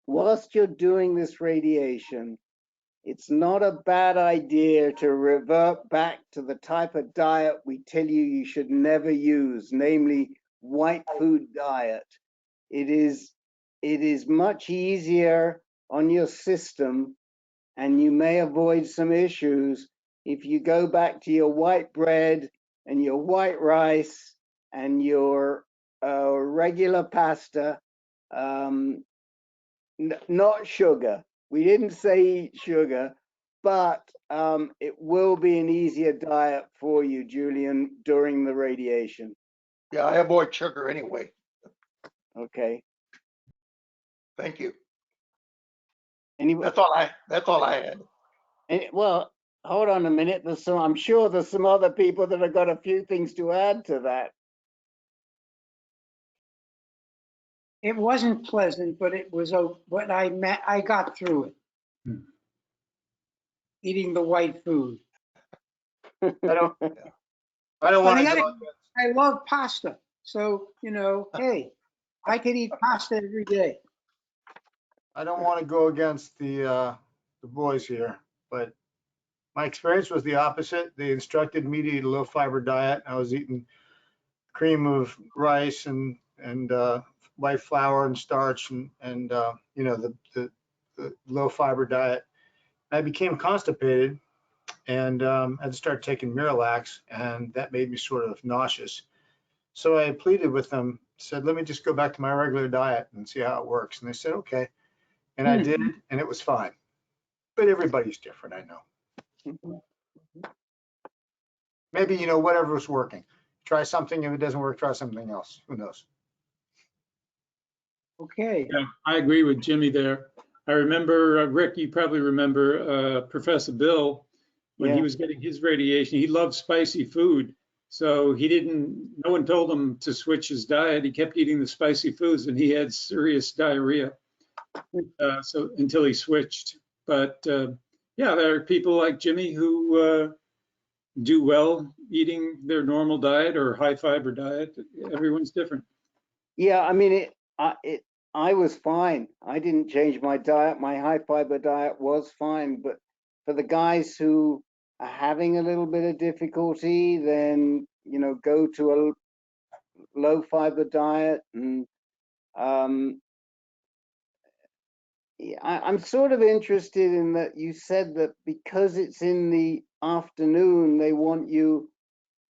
whilst you're doing this radiation, it's not a bad idea to revert back to the type of diet we tell you should never use, namely white food diet. It is much easier on your system, and you may avoid some issues if you go back to your white bread and your white rice and your regular pasta, not sugar. We didn't say eat sugar, but it will be an easier diet for you, Julian, during the radiation. Yeah, I avoid sugar anyway. Okay. Thank you. Anyway, that's all I had. Well, hold on a minute. I'm sure there's some other people that have got a few things to add to that. It wasn't pleasant, but it was what I got through it. Eating the white food. I don't On want the to other go. hand, I love pasta. So, you know, hey, I could eat pasta every day. I don't want to go against the boys here, but my experience was the opposite. They instructed me to eat a low fiber diet. I was eating cream of rice and white flour and starch and you know, the low fiber diet. I became constipated and had to start taking Miralax, and that made me sort of nauseous. So I pleaded with them, said, let me just go back to my regular diet and see how it works. And they said, okay. And I did, and it was fine. But everybody's different, I know. Maybe, you know, whatever's working. Try something. If it doesn't work, try something else. Who knows? Okay. Yeah, I agree with Jimmy there. I remember, Rick, you probably remember Professor Bill, when he was getting his radiation, he loved spicy food. So no one told him to switch his diet. He kept eating the spicy foods and he had serious diarrhea. So until he switched. But yeah, there are people like Jimmy who do well eating their normal diet or high fiber diet. Everyone's different. Yeah, I mean, I was fine. I didn't change my diet. My high fiber diet was fine. But for the guys who are having a little bit of difficulty, then, you know, go to a low fiber diet. And I'm sort of interested in that you said that because it's in the afternoon, they want you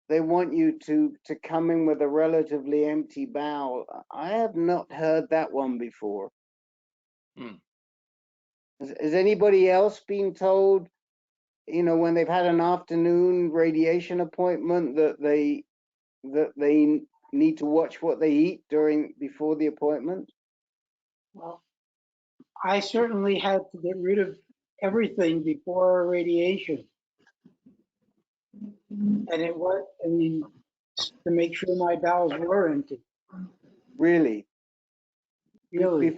to come in with a relatively empty bowel. I have not heard that one before. Has anybody else been told, you know, when they've had an afternoon radiation appointment that they need to watch what they eat before the appointment? Well, I certainly had to get rid of everything before radiation. And it was, I mean, to make sure my bowels were empty. Really? Really?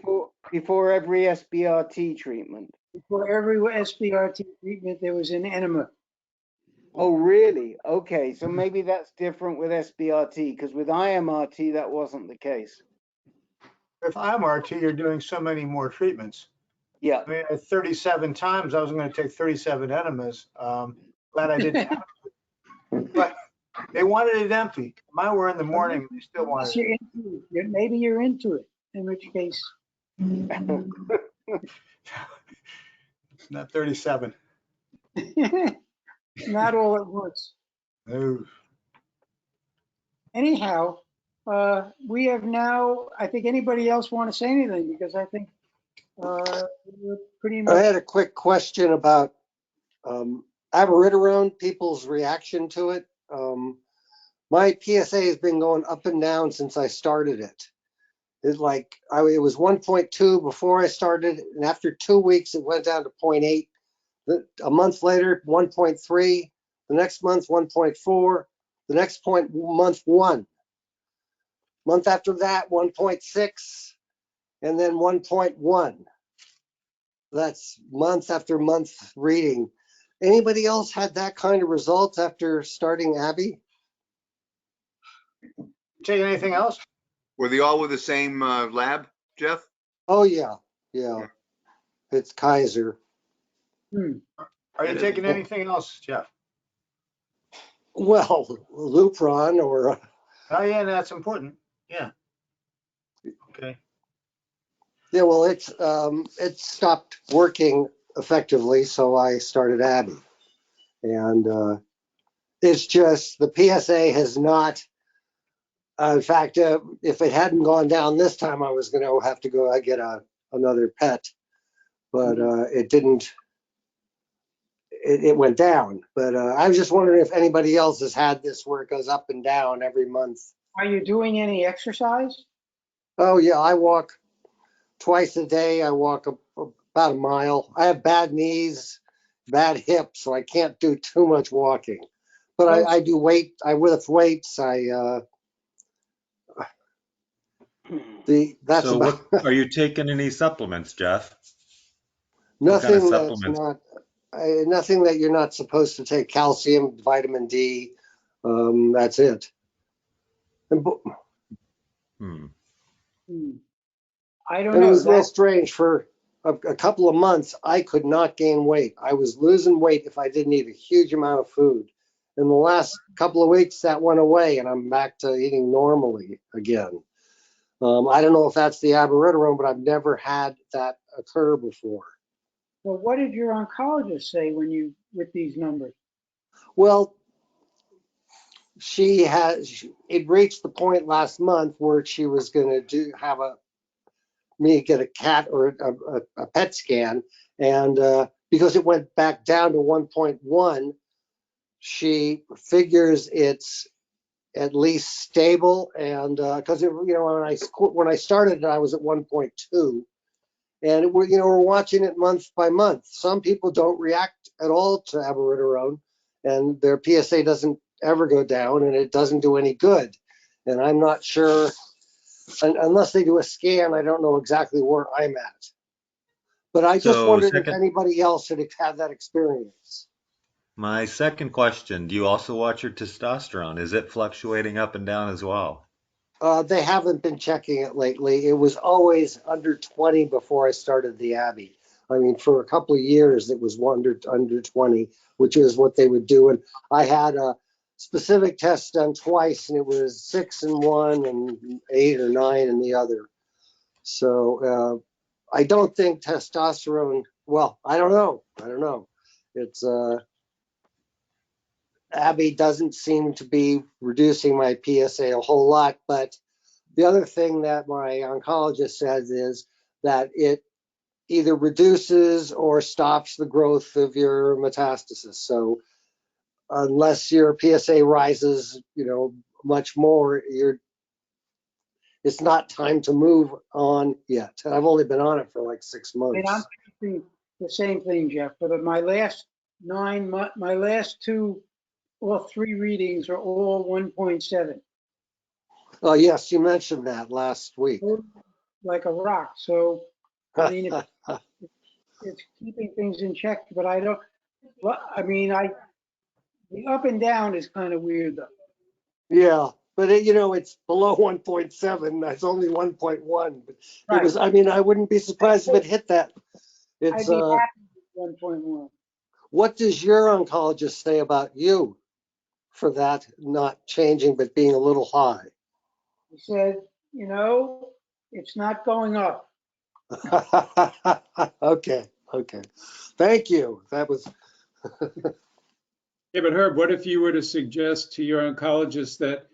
Before every SBRT treatment? Before every SBRT treatment, there was an enema. Oh, really? Okay, so maybe that's different with SBRT, because with IMRT, that wasn't the case. With IMRT, you're doing so many more treatments. Yeah. I mean, at 37 times, I was going to take 37 enemas. Glad I didn't have to. But they wanted it empty. Mine were in the morning. They still wanted it. Maybe you're into it, in which case. Not 37. Not all at once. No. Anyhow, we have now, I think anybody else want to say anything? Because I think we're pretty much. I had a quick question about aberiterone, people's reaction to it. My PSA has been going up and down since I started it. It's like, it was 1.2 before I started, and after 2 weeks, it went down to 0.8. A month later, 1.3. The next month, 1.4. The next month, 1. Month after that, 1.6. And then 1.1. That's month after month reading. Anybody else had that kind of results after starting Abby? Take anything else? Were they all with the same lab, Jeff? Oh, yeah. Yeah. It's Kaiser. Are you taking anything else, Jeff? Well, Lupron or... Oh, yeah, that's important. Yeah. Okay. Yeah, well, it stopped working effectively, so I started Abby. And it's just the PSA has not, in fact, if it hadn't gone down this time, I was going to have to go get another pet, but it didn't. It went down. But I was just wondering if anybody else has had this where it goes up and down every month. Are you doing any exercise? Oh, yeah, I walk twice a day. I walk about a mile. I have bad knees, bad hips, so I can't do too much walking. But I do weight. I lift weights. So About what, are you taking any supplements, Jeff? What kind of nothing that's supplements? not nothing that you're not supposed to take. Calcium, vitamin D. That's it. And, I don't and know. it was real strange. For a couple of months, I could not gain weight. I was losing weight if I didn't eat a huge amount of food. In the last couple of weeks, that went away, and I'm back to eating normally again. I don't know if that's the abiraterone, but I've never had that occur before. Well, what did your oncologist say with these numbers? Well, it reached the point last month where she was going to have me get a cat or a PET scan, and because it went back down to 1.1, she figures it's at least stable. And because when I started, I was at 1.2, and we're watching it month by month. Some people don't react at all to abiraterone, and their PSA doesn't ever go down, and it doesn't do any good. And I'm not sure, unless they do a scan, I don't know exactly where I'm at. But I just wondered if anybody else had had that experience. My second question, do you also watch your testosterone? Is it fluctuating up and down as well? They haven't been checking it lately. It was always under 20 before I started the Abbey. I mean, for a couple of years, it was under 20, which is what they would do. And I had a specific test done twice, and it was 6 in one and 8 or 9 in the other. So I don't think testosterone, well, I don't know. It's Abby doesn't seem to be reducing my PSA a whole lot, but the other thing that my oncologist says is that it either reduces or stops the growth of your metastasis. So unless your PSA rises, much more, it's not time to move on yet. And I've only been on it for like 6 months. And I'm thinking the same thing, Jeff. But my last 9 months, my last 2 or 3 readings are all 1.7. Oh, yes, you mentioned that last week. Like a rock. So, I mean, it's keeping things in check, but I don't, well, I mean, the up and down is kind of weird though. Yeah, but it's below 1.7. That's only 1.1. Right. It was, I mean, I wouldn't be surprised if it hit that. I'd be happy with 1.1. What does your oncologist say about you for that not changing, but being a little high? He said, it's not going up. Okay. Thank you. That was. Yeah, but Herb, what if you were to suggest to your oncologist that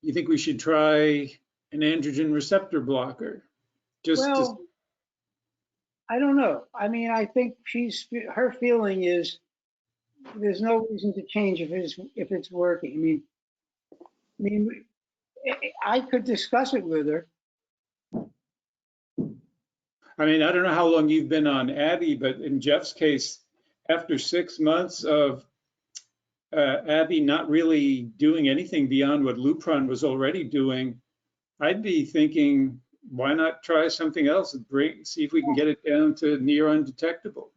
you think we should try an androgen receptor blocker? I don't know. I mean, I think her feeling is there's no reason to change if it's working. I mean, I could discuss it with her. I mean, I don't know how long you've been on Abby, but in Jeff's case, after 6 months of Abby not really doing anything beyond what Lupron was already doing, I'd be thinking, why not try something else and see if we can get it down to near undetectable.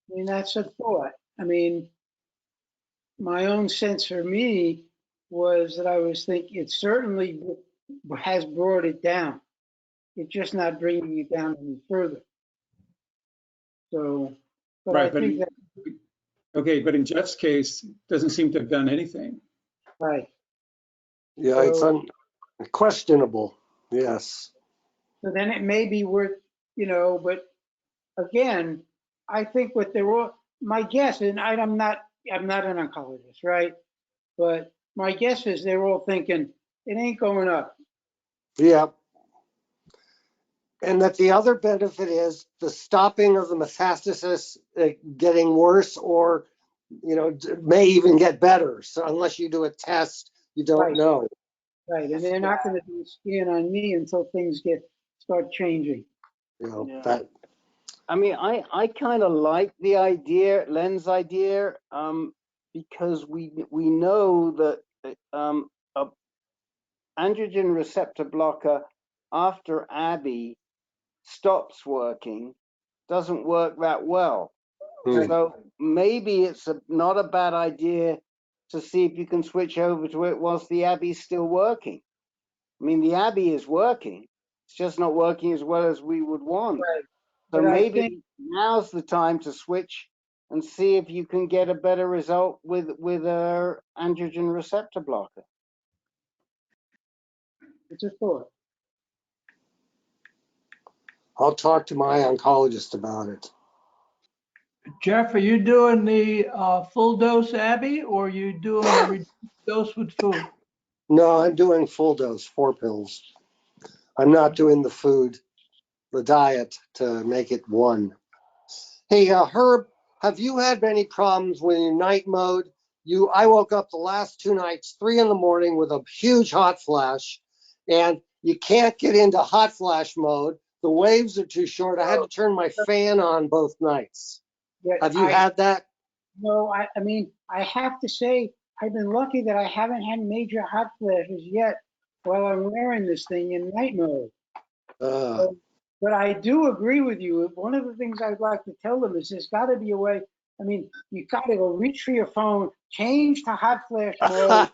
I mean, that's a thought. I mean, my own sense for me was that I was thinking it certainly has brought it down. It's just not bringing it down any further. So, but right, I think that. Okay, but in Jeff's case, doesn't seem to have done anything. Right. Yeah, so, it's questionable. Yes. So then it may be worth, but again, I think what they're all, my guess, and I'm not an oncologist, right? But my guess is they're all thinking it ain't going up. Yeah. And that the other benefit is the stopping of the metastasis getting worse, or, may even get better. So unless you do a test, you don't know. Right, and they're not going to do a scan on me until things start changing. I mean, I kind of like the idea, Len's idea, because we know that a androgen receptor blocker after Abby stops working doesn't work that well. So maybe it's not a bad idea to see if you can switch over to it whilst the Abby's still working. I mean, the Abby is working. It's just not working as well as we would want. Right. So But maybe now's the time to switch and see if you can get a better result with a androgen receptor blocker. It's a thought. I'll talk to my oncologist about it. Jeff, are you doing the full dose Abby, or are you doing a reduced dose with food? No, I'm doing full dose, 4 pills. I'm not doing the food, the diet to make it 1. Hey, Herb, have you had any problems when in night mode? I woke up the last 2 nights, 3 in the morning with a huge hot flash, and you can't get into hot flash mode. The waves are too short. I had to turn my fan on both nights. Have you had that? No, I mean, I have to say, I've been lucky that I haven't had major hot flashes yet while I'm wearing this thing in night mode. But I do agree with you. One of the things I'd like to tell them is there's got to be a way. I mean, you got to go reach for your phone, change to hot flash mode,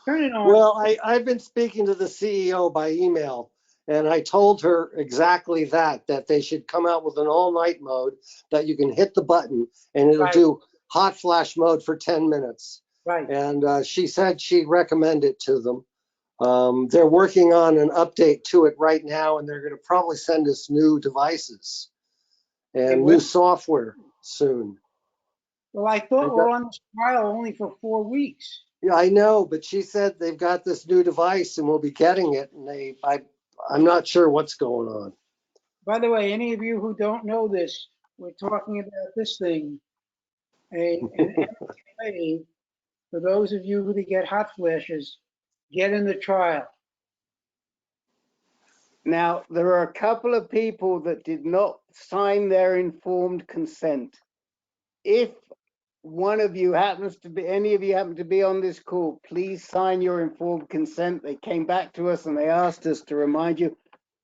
turn it on. Well, I've been speaking to the CEO by email, and I told her exactly that they should come out with an all-night mode that you can hit the button and it'll do hot flash mode for 10 minutes. Right. And she said she'd recommend it to them. They're working on an update to it right now, and they're going to probably send us new devices and new software soon. Well, I thought we're on this trial only for 4 weeks. Yeah, I know, but she said they've got this new device and we'll be getting it, and I'm not sure what's going on. By the way, any of you who don't know this, we're talking about this thing, an MFA. For those of you who get hot flashes, get in the trial. Now, there are a couple of people that did not sign their informed consent. If one of you happens to be, any of you happen to be on this call, please sign your informed consent. They came back to us and they asked us to remind you.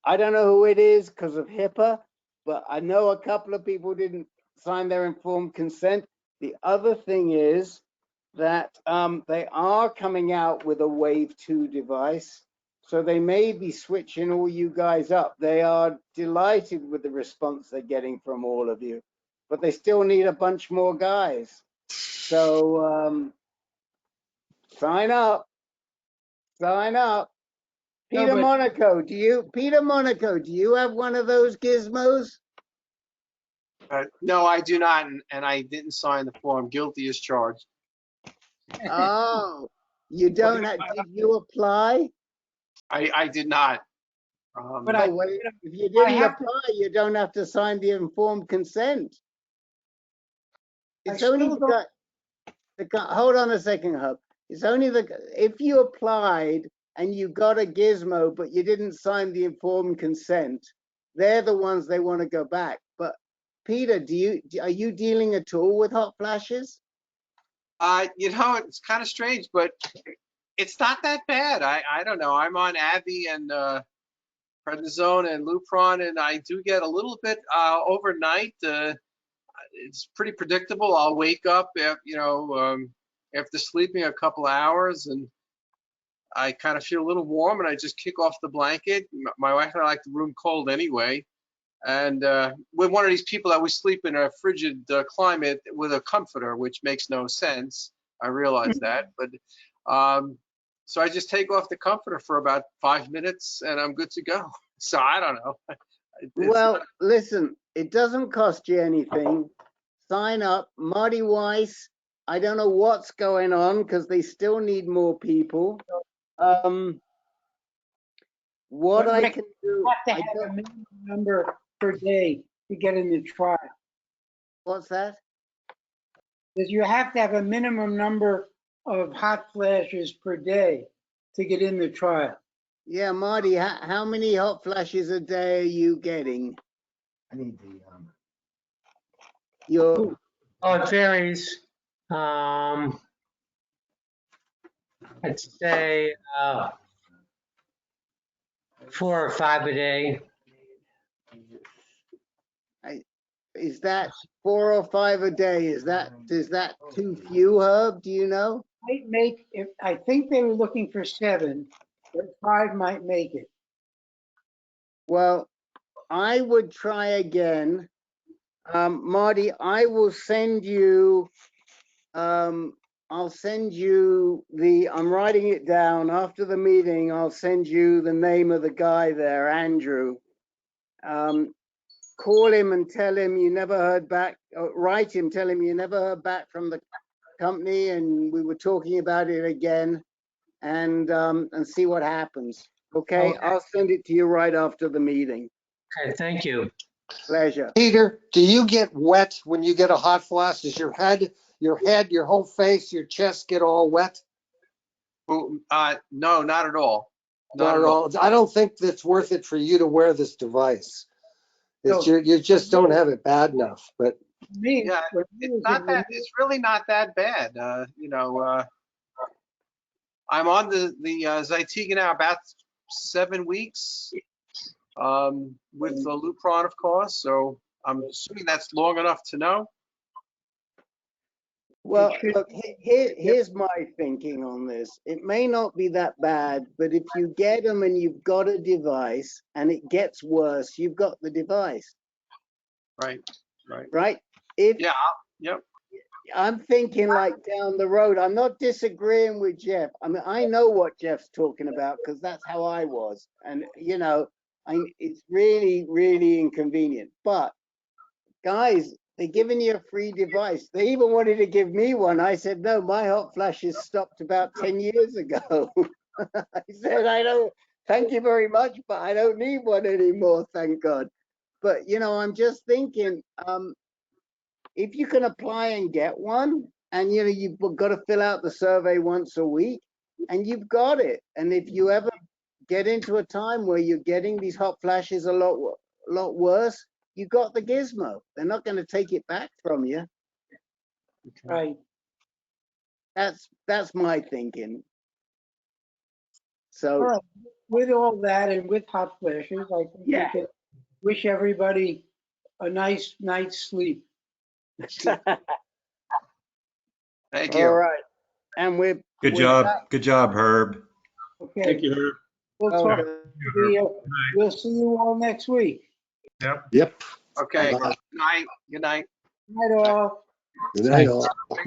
I don't know who it is because of HIPAA, but I know a couple of people didn't sign their informed consent. The other thing is that they are coming out with a Wave 2 device. So they may be switching all you guys up. They are delighted with the response they're getting from all of you, but they still need a bunch more guys. So sign up. Peter Monaco, do you have one of those gizmos? No, I do not, and I didn't sign the form. Guilty as charged. Oh, you don't have, did you apply? I did not. But if you didn't apply, you don't have to sign the informed consent. It's only hold on a second, Hub. It's only if you applied and you got a gizmo, but you didn't sign the informed consent, they're the ones they want to go back. But Peter, are you dealing at all with hot flashes? It's kind of strange, but it's not that bad. I don't know. I'm on Abby and prednisone and Lupron, and I do get a little bit overnight. It's pretty predictable. I'll wake up, after sleeping a couple of hours, and I kind of feel a little warm, and I just kick off the blanket. My wife and I like the room cold anyway. And we're one of these people that we sleep in a frigid climate with a comforter, which makes no sense. I realize that, but so I just take off the comforter for about 5 minutes, and I'm good to go. So I don't know. Well, listen, it doesn't cost you anything. Sign up. Marty Weiss, I don't know what's going on because they still need more people. What I can do, You have to have a minimum number per day to get in the trial. What's that? Because you have to have a minimum number of hot flashes per day to get in the trial. Yeah, Marty, how many hot flashes a day are you getting? I need the, Your Oh, it varies. I'd say 4 or 5 a day. Is that 4 or 5 a day? Is that too few, Herb? Do you know? Might make, if I think they were looking for 7, but 5 might make it. Well, I would try again. Marty, I will send you, I'll send you I'm writing it down after the meeting. I'll send you the name of the guy there, Andrew. Call him and tell him you never heard back, write him, tell him you never heard back from the company and we were talking about it again and see what happens. Okay, I'll send it to you right after the meeting. Okay, thank you. Pleasure. Peter, do you get wet when you get a hot flash? Does your head, your whole face, your chest get all wet? No, not at all. Not at all. I don't think it's worth it for you to wear this device. It's you just don't have it bad enough. But yeah, it's not that. It's really not that bad. You know, I'm on the Zytiga now about 7 weeks with the Lupron, of course. So I'm assuming that's long enough to know. Well, look, here's my thinking on this. It may not be that bad, but if you get them and you've got a device and it gets worse, you've got the device. Right. Right? Yep. I'm thinking like down the road. I'm not disagreeing with Jeff. I mean, I know what Jeff's talking about because that's how I was. And, you know, it's really, really inconvenient. But guys, they're giving you a free device. They even wanted to give me one. I said, no, my hot flashes stopped about 10 years ago. I said, thank you very much, but I don't need one anymore, thank God. But, you know, I'm just thinking, if you can apply and get one, and, you know, you've got to fill out the survey once a week, and you've got it. And if you ever get into a time where you're getting these hot flashes a lot worse, you got the gizmo. They're not going to take it back from you. Right. That's my thinking. So, all right. With all that and with hot flashes, I think we can wish everybody a nice night's sleep. Thank you. All right. And Good job. Good job, Herb. Okay. Thank you, Herb. We'll see you all next week. Yep. Okay. Bye-bye. Good night. Good night, all. Good night, all.